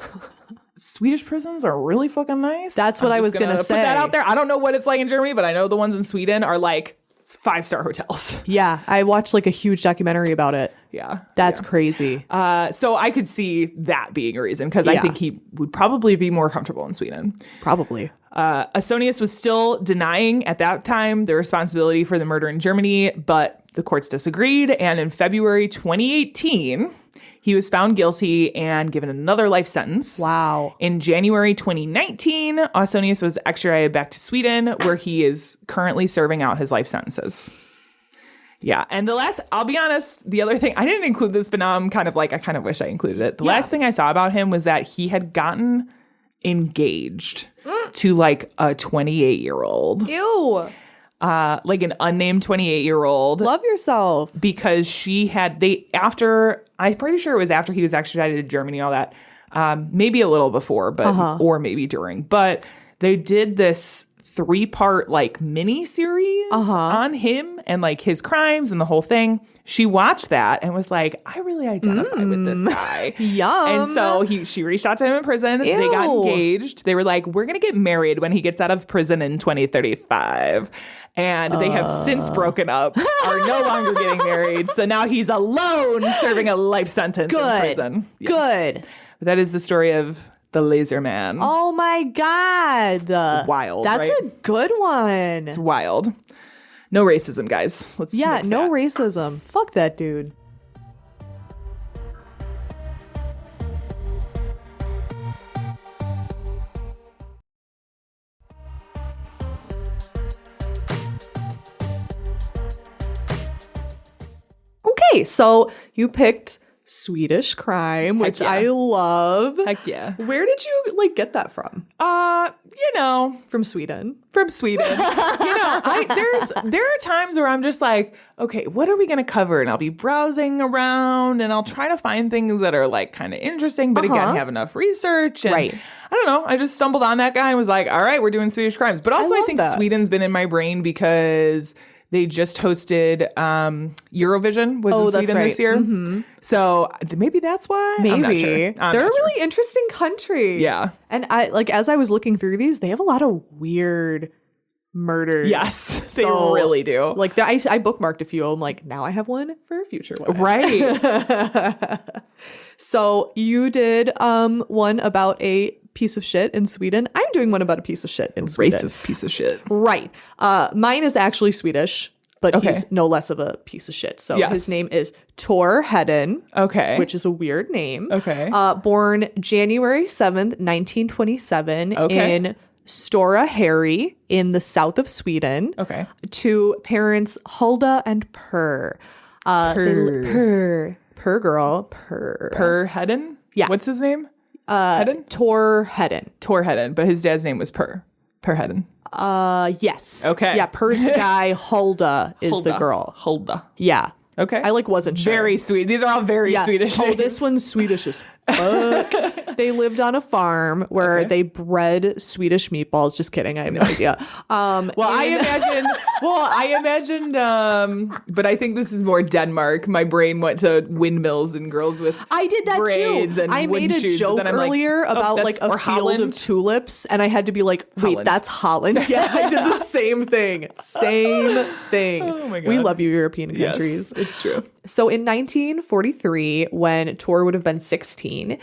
Swedish prisons are really fucking nice. That's what I was gonna put say. that out there. I don't know what it's like in Germany, but I know the ones in Sweden are like 5-star hotels. Yeah, I watched like a huge documentary about it. Yeah. That's crazy. So I could see that being a reason because I think he would probably be more comfortable in Sweden. Probably. Ausonius was still denying at that time the responsibility for the murder in Germany, but the courts disagreed. And in February 2018, he was found guilty and given another life sentence. Wow. In January 2019, Ausonius was extradited back to Sweden, where he is currently serving out his life sentences. Yeah. And I'll be honest, the other thing, I didn't include this, but now I'm kind of like, I kind of wish I included it. The last thing I saw about him was that he had gotten engaged to like a 28-year-old. Ew. Like an unnamed 28-year-old. Love yourself. Because I'm pretty sure it was after he was extradited to Germany, all that. Maybe a little before, but or maybe during. But they did this 3-part like mini series on him and like his crimes and the whole thing. She watched that and was like, I really identify with this guy. Yum. And so she reached out to him in prison. Ew. They got engaged. They were like, we're going to get married when he gets out of prison in 2035. And they have since broken up, are no longer getting married. So now he's alone serving a life sentence in prison. Yes. Good. That is the story of the Laser Man. Oh my God. Wild, That's right? a good one. It's wild. No racism, guys. Let's mix no that. racism. Fuck that dude. Okay, so you picked Swedish crime, which yeah. I love. Heck yeah. Where did you like get that from? From Sweden. From Sweden. There are times where I'm just like, okay, what are we going to cover? And I'll be browsing around and I'll try to find things that are like kind of interesting, but again, have enough research. And Right. I don't know. I just stumbled on that guy and was like, all right, we're doing Swedish crimes. But also I love think that. Sweden's been in my brain because they just hosted Eurovision was in that's Sweden right. this year. So maybe that's why. I'm not sure. Maybe. They're a really interesting country. Yeah. And as I was looking through these, they have a lot of weird murders. Yes, they really do. Like I bookmarked a few. I'm like, now I have one for a future one. Right. So you did one about a piece of shit in Sweden. I'm doing one about a piece of shit in Sweden. Racist piece of shit. Right. Mine is actually Swedish, but he's no less of a piece of shit. So his name is Tor Hedden. Okay. Which is a weird name. Okay. Born January 7th, 1927 in Stora Harry in the south of Sweden. Okay. To parents Hulda and Per. Per girl. Per Hedden? Yeah. What's his name? Hedden? Tor Hedden. Tor Hedden, but his dad's name was Per. Per Hedden. Yes. Okay. Yeah, Per's the guy, Hulda is the girl. Hulda. Yeah. Okay. I wasn't sure. Very sweet. These are all very Swedish names. This one's Swedish as fuck. They lived on a farm where they bred Swedish meatballs. Just kidding. I have no idea. I imagined, but I think this is more Denmark. My brain went to windmills and girls with I did that braids too. and I made a shoes, joke earlier about like a field Holland? of tulips, and I had to be like, wait, Holland. that's Holland. Yeah, I did the same thing. Same thing. Oh my God. We love you, European countries. Yes, it's true. So in 1943, when Tor would have been 16,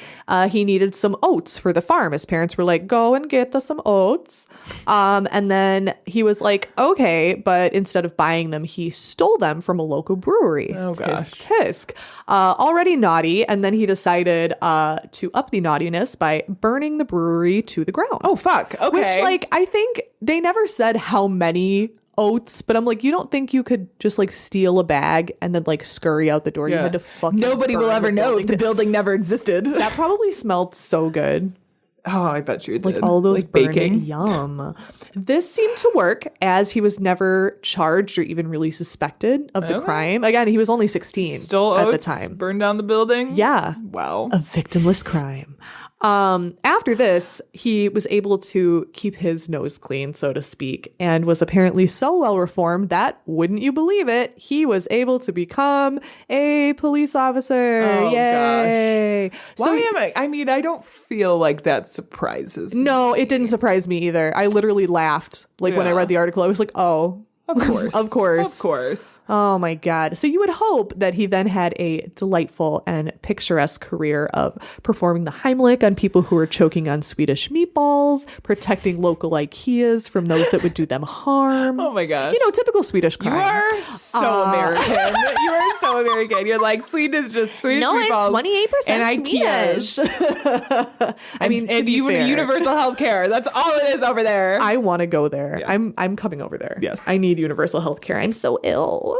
he needed some oats for the farm. His parents were like, go and get us some oats. And then he was like, okay, but instead of buying them, he stole them from a local brewery. Oh, gosh. Tisk. Already naughty. And then he decided to up the naughtiness by burning the brewery to the ground. Oh, fuck. Okay. Which, like, I think they never said how many oats, but I'm like, you don't think you could just like steal a bag and then like scurry out the door? You had to fucking Nobody will burn ever the know building if the building never existed. That probably smelled so good. Oh, I bet you it did. Like all those like burning, baking. yum. This seemed to work as he was never charged or even really suspected of the crime. Again, he was only 16 Stole at oats, the time. burned down the building. Yeah. Wow. A victimless crime. After this, he was able to keep his nose clean, so to speak, and was apparently so well reformed that, wouldn't you believe it, he was able to become a police officer. Oh, Yay. gosh. Why am I? I mean, I don't feel like that surprises me. No, it didn't surprise me either. I literally laughed. Like when I read the article, I was like, oh. Of course. Of course. Of course. Oh my God. So you would hope that he then had a delightful and picturesque career of performing the Heimlich on people who were choking on Swedish meatballs, protecting local IKEAs from those that would do them harm. Oh my gosh. You know, typical Swedish crime. You are so American. You are so American. You're like, Sweden is just Swedish meatballs. I'm 28% and Swedish. IKEAs. I mean, and to be fair, universal health care. That's all it is over there. I want to go there. Yeah. I'm coming over there. Yes. I need universal health care. I'm so ill.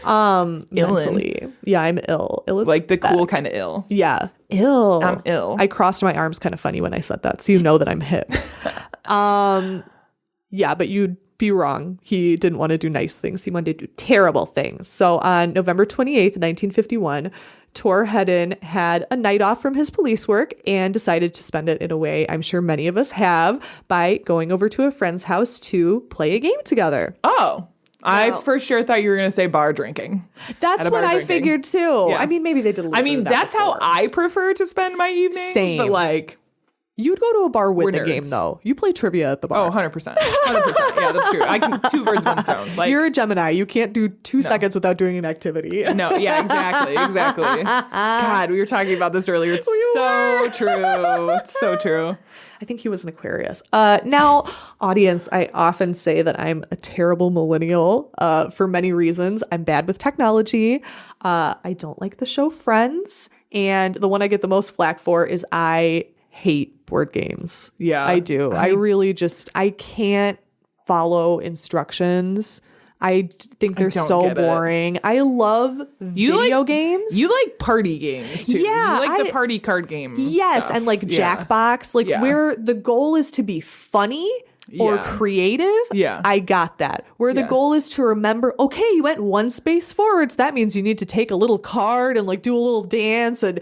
Mentally. Yeah, I'm ill. Ill is like the cool kind of ill. Yeah. Ill. I'm ill. I crossed my arms kind of funny when I said that, so you know that I'm hip. Yeah, but you'd be wrong. He didn't want to do nice things. He wanted to do terrible things. So on November 28th, 1951, Tor Hedden had a night off from his police work and decided to spend it in a way I'm sure many of us have by going over to a friend's house to play a game together. Oh. I for sure thought you were going to say bar drinking. That's what I figured too. Yeah. I mean, maybe they did a little bit of that that's before. how I prefer to spend my evenings. Same. But like, you'd go to a bar with We're the game nerds. though. You play trivia at the bar. oh, 100%. 100%. Yeah, that's true. I can 2 birds, 1 stone. Like, You're a Gemini. You can't do 2 seconds without doing an activity. no, yeah, exactly. God, we were talking about this earlier. It's so true. It's so true. I think he was an Aquarius. Now, audience, I often say that I'm a terrible millennial for many reasons. I'm bad with technology. I don't like the show Friends. And the one I get the most flack for is I hate board games. Yeah. I do. I can't follow instructions. I think they're don't so get it. boring. I love video games. You like party games too. Yeah, You like the party card game. Yes, stuff. and like Yeah. Jackbox, like Yeah. where the goal is to be funny or Yeah. creative. Yeah. I got that. Where the Yeah. goal is to remember, okay, you went 1 space forwards. That means you need to take a little card and like do a little dance and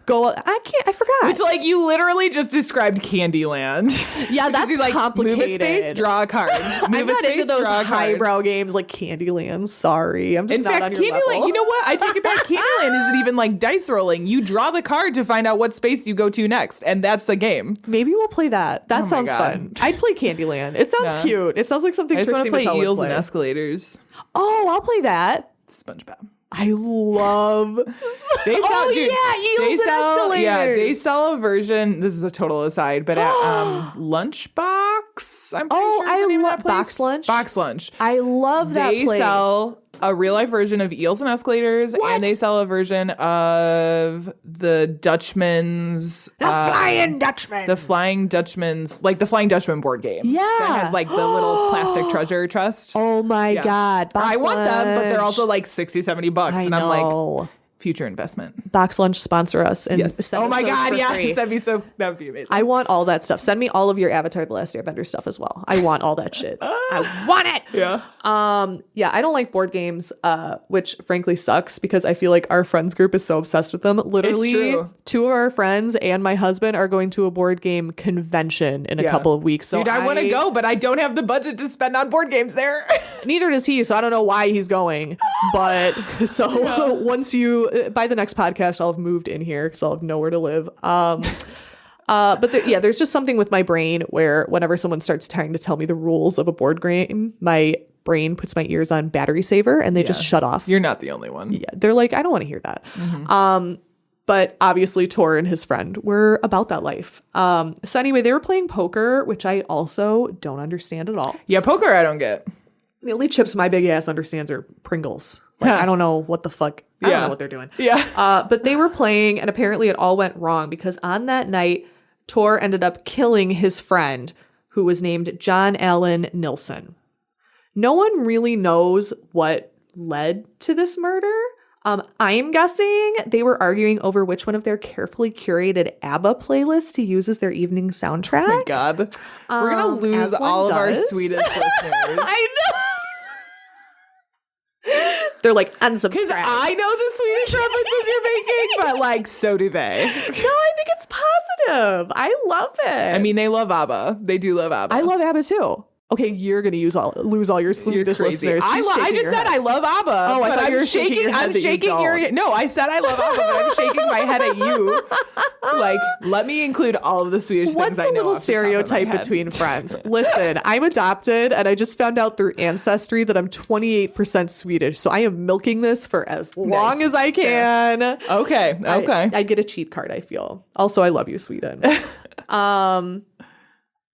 go. I forgot. Which, like, you literally just described Candyland. Yeah, that's you, like, complicated. Move a space, draw a card. I'm Move a not space, into those draw a card. highbrow games like Candyland. Sorry. I'm just In not fact, on your Candyland, level. you know what? I take it back. Candyland isn't even like dice rolling. You draw the card to find out what space you go to next, and that's the game. Maybe we'll play that. That my sounds God. fun. I'd play Candyland. Candyland. It sounds cute. It sounds like something I just want Trixie to play Mattel would Eels play. and Escalators. Oh, I'll play that. SpongeBob. I love. They sell, Eels and Escalators. Yeah, they sell a version. This is a total aside, but at Lunchbox, I'm pretty sure is the name of that place. Box Lunch. Box Lunch. I love that They place. sell a real life version of Eels and Escalators, and they sell a version of the Dutchman's Flying Dutchman. the Flying Dutchman's, like the Flying Dutchman board game. Yeah. That has like the little plastic treasure chest. Oh my Yeah. God. Box I want them, but they're Lunch. also like $60-$70. I And know. I'm like, future investment. Box Lunch sponsor us. And Yes. send Oh us my those God. for Yeah. free. That would be amazing. I want all that stuff. Send me all of your Avatar The Last Airbender stuff as well. I want all that shit. I want it. Yeah. Yeah, I don't like board games, which frankly sucks because I feel like our friends group is so obsessed with them. Literally, true. 2 of our friends and my husband are going to a board game convention in a couple of weeks. So Dude, I want to go, but I don't have the budget to spend on board games there. Neither does he, so I don't know why he's going. But so once by the next podcast, I'll have moved in here because I'll have nowhere to live. There's just something with my brain where whenever someone starts trying to tell me the rules of a board game, my brain puts my ears on battery saver and they just shut off. You're not the only one. Yeah, they're like, I don't want to hear that. But obviously Tor and his friend were about that life. So anyway, they were playing poker, which I also don't understand at all. Yeah, poker I don't get. The only chips my big ass understands are Pringles. Like, I don't know what the fuck. I don't know what they're doing. Yeah. But they were playing, and apparently it all went wrong because on that night, Tor ended up killing his friend, who was named John Allen Nilsson. No one really knows what led to this murder. I'm guessing they were arguing over which one of their carefully curated ABBA playlists to use as their evening soundtrack. Oh my God. We're going to lose as one all of our does. Swedish listeners. I know. They're like, unsubscribe. Because I know the Swedish references you're making, but like, so do they. No, I think it's positive. I love it. I mean, they love ABBA. They do love ABBA. I love ABBA too. Okay, you're gonna lose all your Swedish crazy. listeners. I She's shaking just her said head. I love ABBA. Oh, I but thought you were shaking your head I'm that you shaking your. don't. No, I said I love ABBA, but I'm shaking my head at you. Like, let me include all of the Swedish What's things I a know. little off the top of my stereotype head. between friends? Listen, I'm adopted, and I just found out through Ancestry that I'm 28% Swedish. So I am milking this for as long as I can. Okay. I get a cheat card, I feel. Also, I love you, Sweden.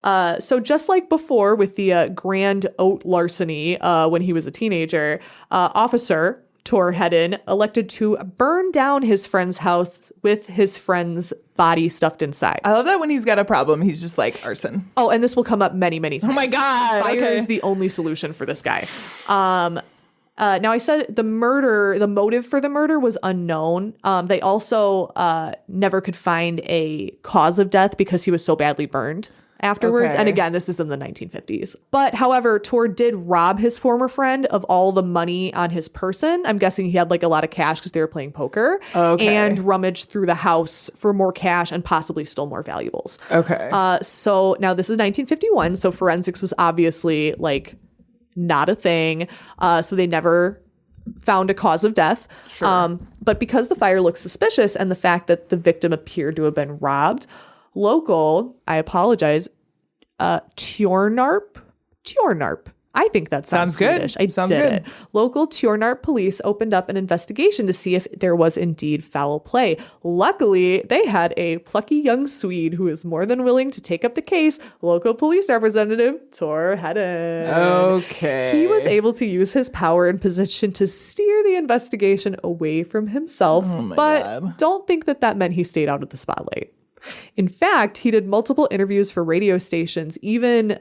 So just like before with the grand oat larceny when he was a teenager, Officer Tor Hedden elected to burn down his friend's house with his friend's body stuffed inside. I love that when he's got a problem, he's just like arson. Oh, and this will come up many, many times. Oh my God. Fire Okay. is the only solution for this guy. Now I said the motive for the murder was unknown. They also never could find a cause of death because he was so badly burned afterwards. Okay. And again, this is in the 1950s. But however, Tor did rob his former friend of all the money on his person. I'm guessing he had like a lot of cash because they were playing poker. Okay. And rummaged through the house for more cash and possibly stole more valuables. Okay. So now this is 1951. So forensics was obviously like not a thing. So they never found a cause of death. Sure. But because the fire looks suspicious and the fact that the victim appeared to have been robbed, local, I apologize, Tjornarp. I think that sounds good. Swedish. I Sounds did good. it. Local Tjornarp police opened up an investigation to see if there was indeed foul play. Luckily, they had a plucky young Swede who is more than willing to take up the case. Local police representative Tor Hedden. Okay. He was able to use his power and position to steer the investigation away from himself, but God. don't think that meant he stayed out of the spotlight. In fact, he did multiple interviews for radio stations, even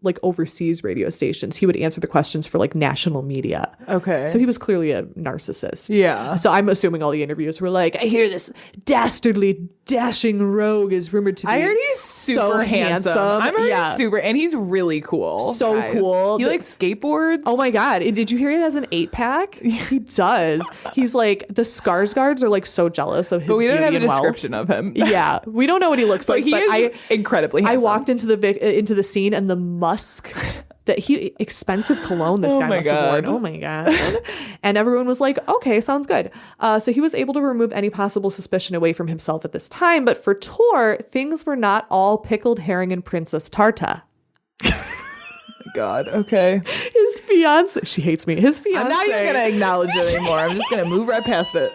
like overseas radio stations. He would answer the questions for like national media. Okay. So he was clearly a narcissist. Yeah. So I'm assuming all the interviews were like, I hear this dastardly, dashing rogue is rumored to be I heard he's super so handsome. I'm already Yeah. super, and he's really cool. So guys. cool. He like skateboards. Oh my God. Did you hear it as an 8-pack? He does. He's like, the Skarsgårds are like so jealous of his But we don't beauty have a and wealth. description of him. Yeah. We don't know what he looks But like. he but is incredibly handsome. I walked into the scene and the musk that expensive cologne this guy my must have worn. God. Oh my God. And everyone was like, okay, sounds good. So he was able to remove any possible suspicion away from himself at this time. But for Tor, things were not all pickled herring and Princess Tarta. God. Okay. His fiance, she hates me. His fiance. I'm not even going to acknowledge it anymore. I'm just going to move right past it.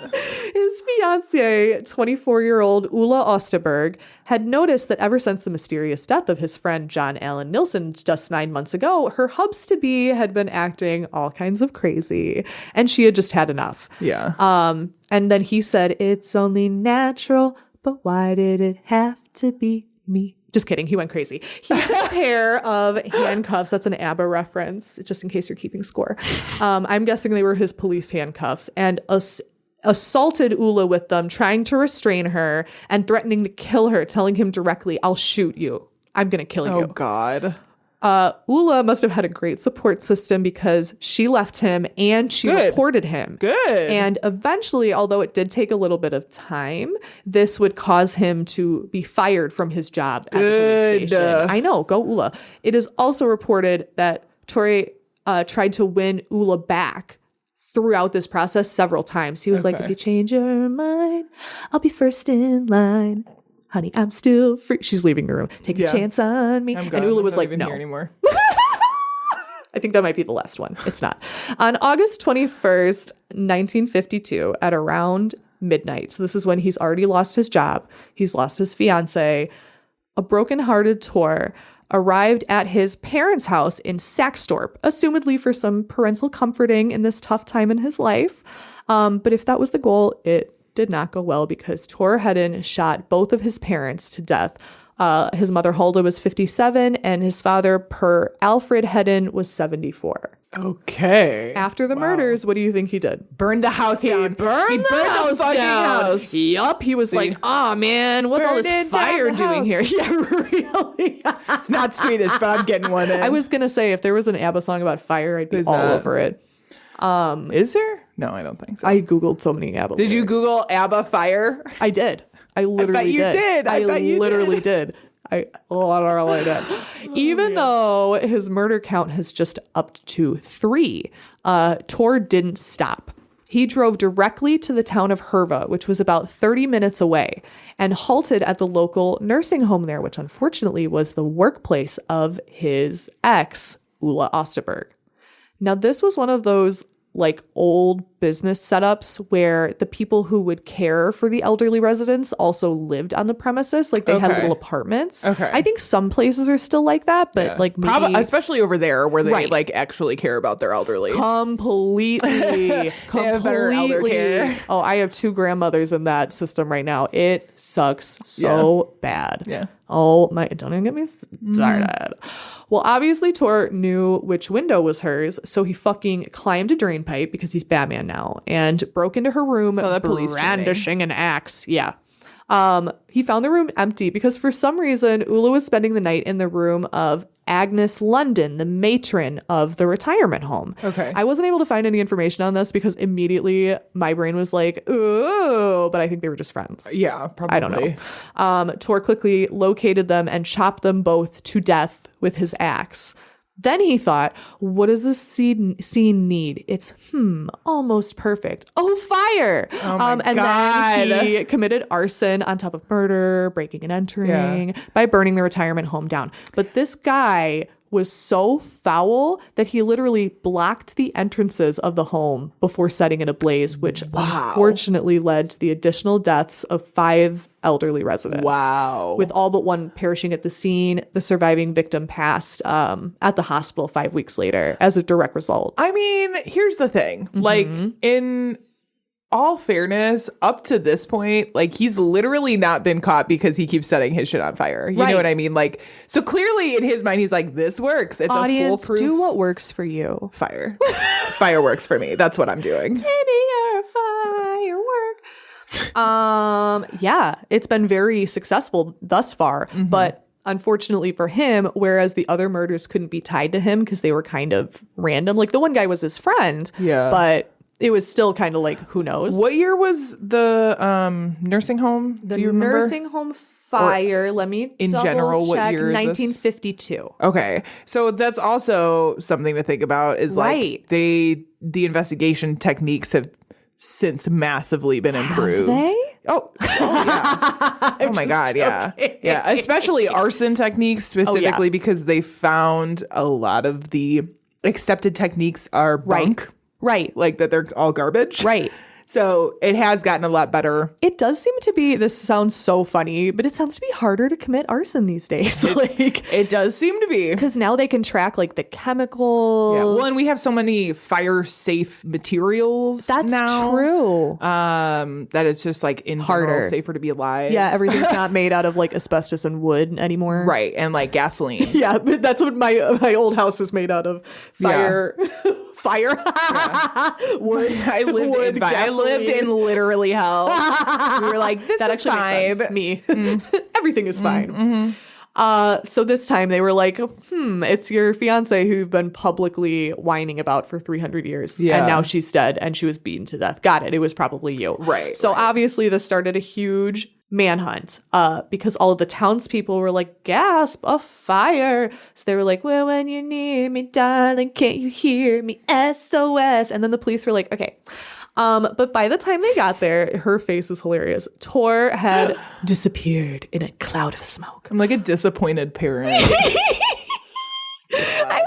His fiance, 24-year-old Ulla Osterberg, had noticed that ever since the mysterious death of his friend John Allen Nilsson just 9 months ago, her hubs-to-be had been acting all kinds of crazy, and she had just had enough. Yeah. And then he said, "It's only natural, but why did it have to be me?" Just kidding. He went crazy. He took a pair of handcuffs. That's an ABBA reference, just in case you're keeping score. I'm guessing they were his police handcuffs, and assaulted Ulla with them, trying to restrain her and threatening to kill her, telling him directly, "I'll shoot you. I'm going to kill you." Oh, God. Ulla must have had a great support system because she left him and she reported him. Good. And eventually, although it did take a little bit of time, this would cause him to be fired from his job at the police station. I know. Go Ulla. It is also reported that Tore tried to win Ulla back throughout this process several times. He was like, "If you change your mind, I'll be first in line. Honey, I'm still free." She's leaving the room. "Take a chance on me." And Ulla was like, "No." Anymore. I think that might be the last one. It's not. On August 21st, 1952, at around midnight, so this is when he's already lost his job, he's lost his fiance, a broken-hearted Tor arrived at his parents' house in Saxtorp, assumedly for some parental comforting in this tough time in his life. But if that was the goal, it did not go well because Tor Hedden shot both of his parents to death. His mother Hulda was 57 and his father, Per Alfred Hedden, was 74. Okay. After the murders, what do you think he did? Burned the house down. He burned the house fucking down. house. Yup. He was like, "Oh man, what's all Burned this it down fire the doing house." here?" Yeah, really. It's not Swedish, but I'm getting one in. I was gonna say if there was an ABBA song about fire, I'd be all over it. Is there? No, I don't think so. I googled so many ABBA. Did you lyrics. Google ABBA fire? I did. I literally you did. I bet you literally did. I literally did. Even though his murder count has just upped to 3, Tor didn't stop. He drove directly to the town of Herva, which was about 30 minutes away, and halted at the local nursing home there, which unfortunately was the workplace of his ex, Ulla Osterberg. Now, this was one of those like old business setups where the people who would care for the elderly residents also lived on the premises. Like they had little apartments. Okay. I think some places are still like that, but like maybe probably, especially over there where they like actually care about their elderly. Completely. They have better elder care. Oh, I have 2 grandmothers in that system right now. It sucks so bad. Yeah. Oh my, don't even get me started. Well, obviously Tor knew which window was hers, so he fucking climbed a drain pipe because he's Batman now and broke into her room brandishing an axe. Yeah. He found the room empty because for some reason Ulla was spending the night in the room of Agnes London, the matron of the retirement home. Okay. I wasn't able to find any information on this because immediately my brain was like, "Ooh," but I think they were just friends. Yeah, probably. I don't know. Tor quickly located them and chopped them both to death with his axe. Then he thought, what does this scene need? It's, almost perfect. Oh, fire. Oh my and God. then he committed arson on top of murder, breaking and entering, by burning the retirement home down. But this guy was so foul that he literally blocked the entrances of the home before setting it ablaze, which unfortunately led to the additional deaths of 5 elderly residents. Wow. With all but one perishing at the scene. The surviving victim passed at the hospital 5 weeks later as a direct result. I mean, here's the thing. Like, in all fairness, up to this point, like, he's literally not been caught because he keeps setting his shit on fire. You know what I mean? Like, so clearly in his mind, he's like, this works. It's Audience, a foolproof do what works for you. fire. Fire works for me. That's what I'm doing. Maybe you're a firework. Yeah, it's been very successful thus far, but unfortunately for him, whereas the other murders couldn't be tied to him because they were kind of random. Like the one guy was his friend, but it was still kind of like, who knows? What year was the nursing home? Do you remember? Nursing home fire. Let me in general, what check. year is 1952. Okay. So that's also something to think about is like the investigation techniques have since massively been improved. Have they? Oh, yeah. Oh my God. Yeah. Yeah. Especially arson techniques specifically because they found a lot of the accepted techniques are bunk. Right. Like that they're all garbage. Right. So it has gotten a lot better. It does seem to be, this sounds so funny, but it sounds to be harder to commit arson these days. It does seem to be. Because now they can track like the chemicals. Yeah. Well, and we have so many fire safe materials. That's now, true. That it's just like in general safer to be alive. Yeah, everything's not made out of like asbestos and wood anymore. Right. And like gasoline. Yeah, but that's what my old house was made out of. Fire. Yeah. Fire. Wood. I lived in literally hell. We were like, this that is actually fine. Makes sense. Me. Everything is fine. So this time they were like, it's your fiance who you've been publicly whining about for 300 years. Yeah. And now she's dead and she was beaten to death. Got it. It was probably you. Right. So obviously this started a huge manhunt because all of the townspeople were like, gasp, a fire. So they were like, well, when you're near me, darling, can't you hear me? SOS. And then the police were like, okay. But by the time they got there, her face is hilarious. Tor had disappeared in a cloud of smoke. I'm like a disappointed parent. I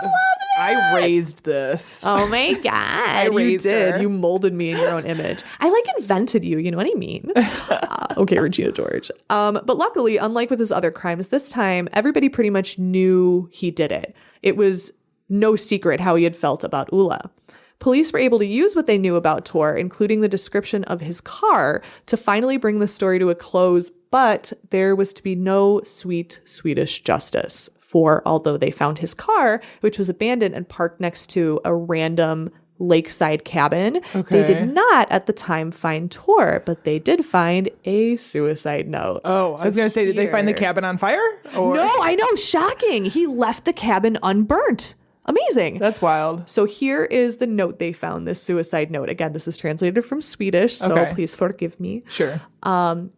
love it. I raised this. Oh my God. You did. Her. You molded me in your own image. I like invented you. You know what I mean? Okay, Regina George. But luckily, unlike with his other crimes, this time everybody pretty much knew he did it. It was no secret how he had felt about Ulla. Police were able to use what they knew about Tor, including the description of his car, to finally bring the story to a close, but there was to be no sweet Swedish justice. For although they found his car, which was abandoned and parked next to a random lakeside cabin, they did not at the time find Tor, but they did find a suicide note. Oh, I was going to say, did they find the cabin on fire? Or? No, I know. Shocking. He left the cabin unburnt. Amazing. That's wild. So here is the note they found, this suicide note. Again, this is translated from Swedish, so please forgive me. Sure.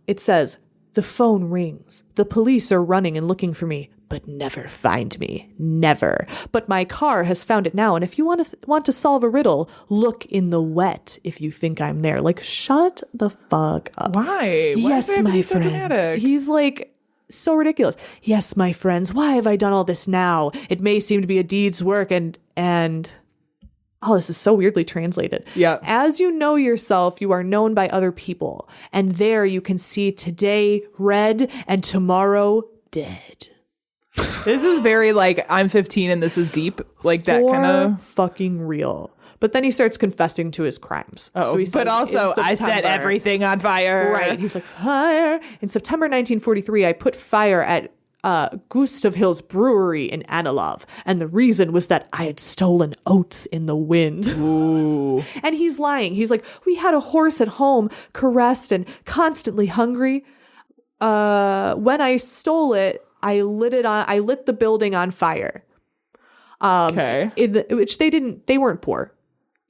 It says, the phone rings. The police are running and looking for me, but never find me. Never. But my car has found it now, and if you want to solve a riddle, look in the wet if you think I'm there. Like, shut the fuck up. Why? Yes, my so friends. dramatic? He's like... so ridiculous. Yes, my friends, why have I done all this now? It may seem to be a deed's work and oh, this is so weirdly translated. Yeah. As you know yourself, you are known by other people. And there you can see today red and tomorrow dead. This is very like, I'm 15 and this is deep. Like that kind of fucking real. But then he starts confessing to his crimes. Oh, so he says, but also I set everything on fire. Right. He's like, fire. In September 1943, I put fire at Gustav Hill's brewery in Anilov. And the reason was that I had stolen oats in the wind. Ooh. And he's lying. He's like, we had a horse at home, caressed and constantly hungry. When I stole it, I lit the building on fire. Which they weren't poor.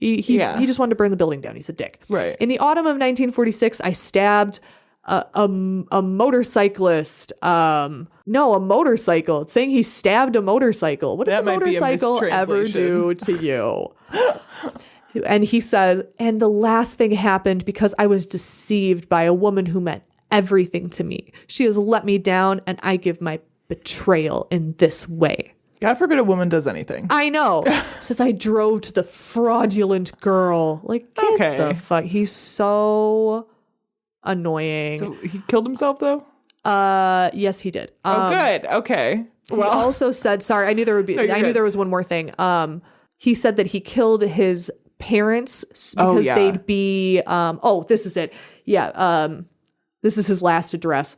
He just wanted to burn the building down. He's a dick. Right. In the autumn of 1946, I stabbed a motorcyclist. No, a motorcycle. It's saying he stabbed a motorcycle. What did the motorcycle ever do to you? And he says, and the last thing happened because I was deceived by a woman who meant everything to me. She has let me down, and I give my betrayal in this way. God forbid a woman does anything. I know. Says I drove to the fraudulent girl. Like, get the fuck. He's so annoying. So he killed himself though? Yes, he did. Good. Okay. He also said, sorry, I knew there was one more thing. He said that he killed his parents because they'd be this is it. Yeah. This is his last address.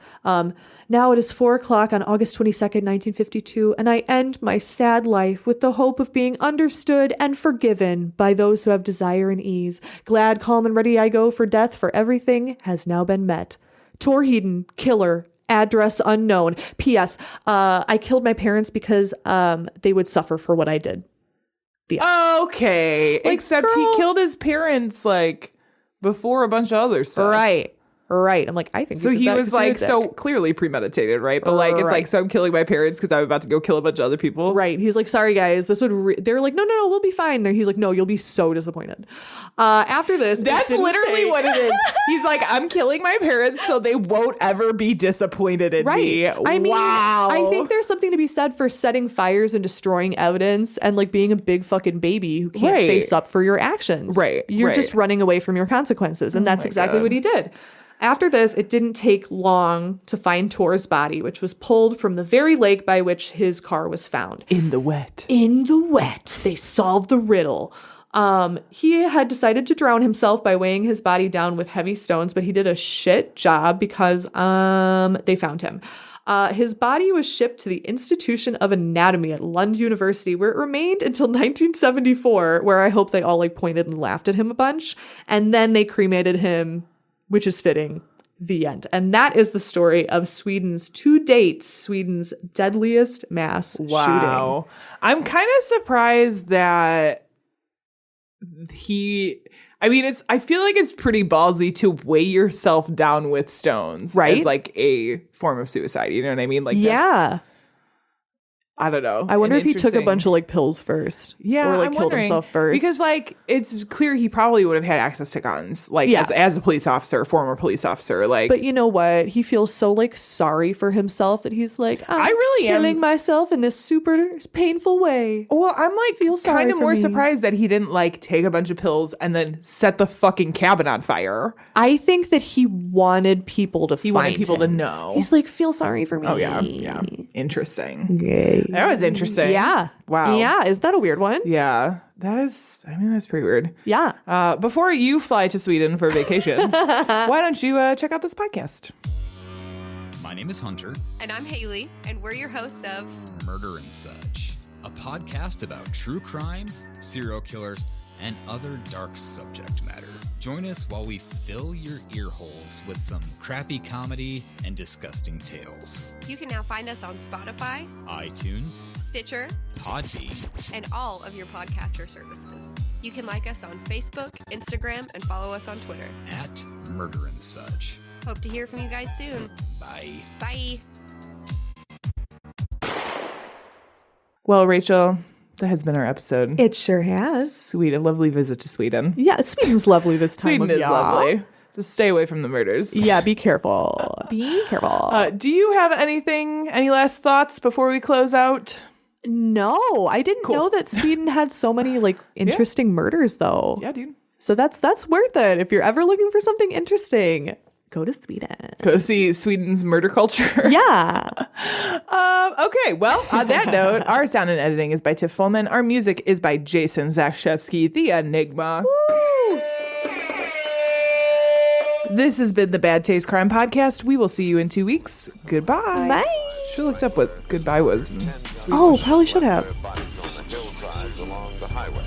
Now it is 4:00 on August 22nd, 1952, and I end my sad life with the hope of being understood and forgiven by those who have desire and ease. Glad, calm, and ready I go for death, for everything has now been met. Tor Heeden, killer, address unknown. P.S. I killed my parents because they would suffer for what I did. Okay. Except he killed his parents like before a bunch of other stuff. Right. Right. I'm like, I think so. He was like so clearly premeditated, right? But like, it's like, so I'm killing my parents because I'm about to go kill a bunch of other people. Right. He's like, sorry guys, this would. They're like, no, we'll be fine. He's like, no, you'll be so disappointed. After this, that's literally what it is. He's like, I'm killing my parents so they won't ever be disappointed in me. I mean, wow. I think there's something to be said for setting fires and destroying evidence and like being a big fucking baby who can't face up for your actions. Right. You're just running away from your consequences, and that's exactly what he did. After this, it didn't take long to find Tor's body, which was pulled from the very lake by which his car was found. In the wet. In the wet. They solved the riddle. He had decided to drown himself by weighing his body down with heavy stones, but he did a shit job because they found him. His body was shipped to the Institution of Anatomy at Lund University, where it remained until 1974, where I hope they all like pointed and laughed at him a bunch. And then they cremated him, which is fitting. The end. And that is the story of Sweden's deadliest mass shooting. I'm kind of surprised that I feel like it's pretty ballsy to weigh yourself down with stones. Right. As like a form of suicide. You know what I mean? Like, yeah. I don't know. I wonder if he took a bunch of like pills first. Yeah. Or like killed himself first. Because like it's clear he probably would have had access to guns. Like as a police officer, former police officer. Like, but you know what? He feels so like sorry for himself that he's like, I really am killing myself in this super painful way. Well, I'm like kind of more surprised that he didn't like take a bunch of pills and then set the fucking cabin on fire. I think that he wanted people to to know. He's like, feel sorry for me. Oh yeah. Yeah. Interesting. Yay. That was interesting. Yeah. Wow. Yeah. Is that a weird one? Yeah. That's pretty weird. Yeah. Before you fly to Sweden for vacation, why don't you check out this podcast? My name is Hunter. And I'm Haley, and we're your hosts of Murder and Such, a podcast about true crime, serial killers, and other dark subject matter. Join us while we fill your ear holes with some crappy comedy and disgusting tales. You can now find us on Spotify, iTunes, Stitcher, Podbean, and all of your podcatcher services. You can like us on Facebook, Instagram, and follow us on Twitter. at Murder and Such. Hope to hear from you guys soon. Bye. Bye. Well, Rachel, that has been our episode. It sure has. Sweet, a lovely visit to Sweden. Yeah, Sweden's lovely this time Sweden of is year. lovely. Just stay away from the murders. Yeah, be careful. Be careful. Do you have any last thoughts before we close out? No, I didn't know that Sweden had so many like interesting murders though. Yeah, dude. So that's worth it. If you're ever looking for something interesting, go to Sweden. Go see Sweden's murder culture. Yeah. Okay, well, on that note, our sound and editing is by Tiff Fullman. Our music is by Jason Zakshevsky, the Enigma. Woo! This has been the Bad Taste Crime Podcast. We will see you in 2 weeks. Goodbye. Bye. Should have looked up what goodbye was. Oh, probably should have. Bodies on the hillsides along the highway.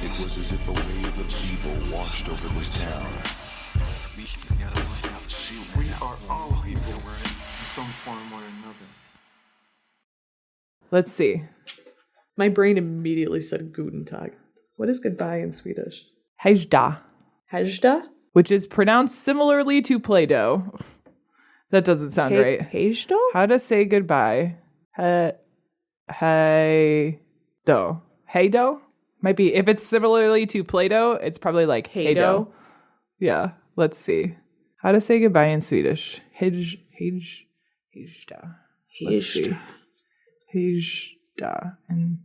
It was as if a wave of evil washed over this town. We are all evil in some form or another. Let's see. My brain immediately said Guten Tag. What is goodbye in Swedish? Hejda, Hejda? which is pronounced similarly to Play-Doh. That doesn't sound right. Hejda? How to say goodbye? Hey-do. Hey-do? Might be. If it's similarly to Play-Doh, it's probably like hey-do. Yeah, let's see. How to say goodbye in Swedish? Hejda. Let's see. Hejda. And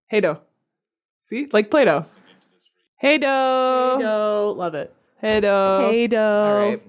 hey-do. See? Like Play-Doh. Hey-do. Hey-do. Love it. Hey-do. Hey-do. All right.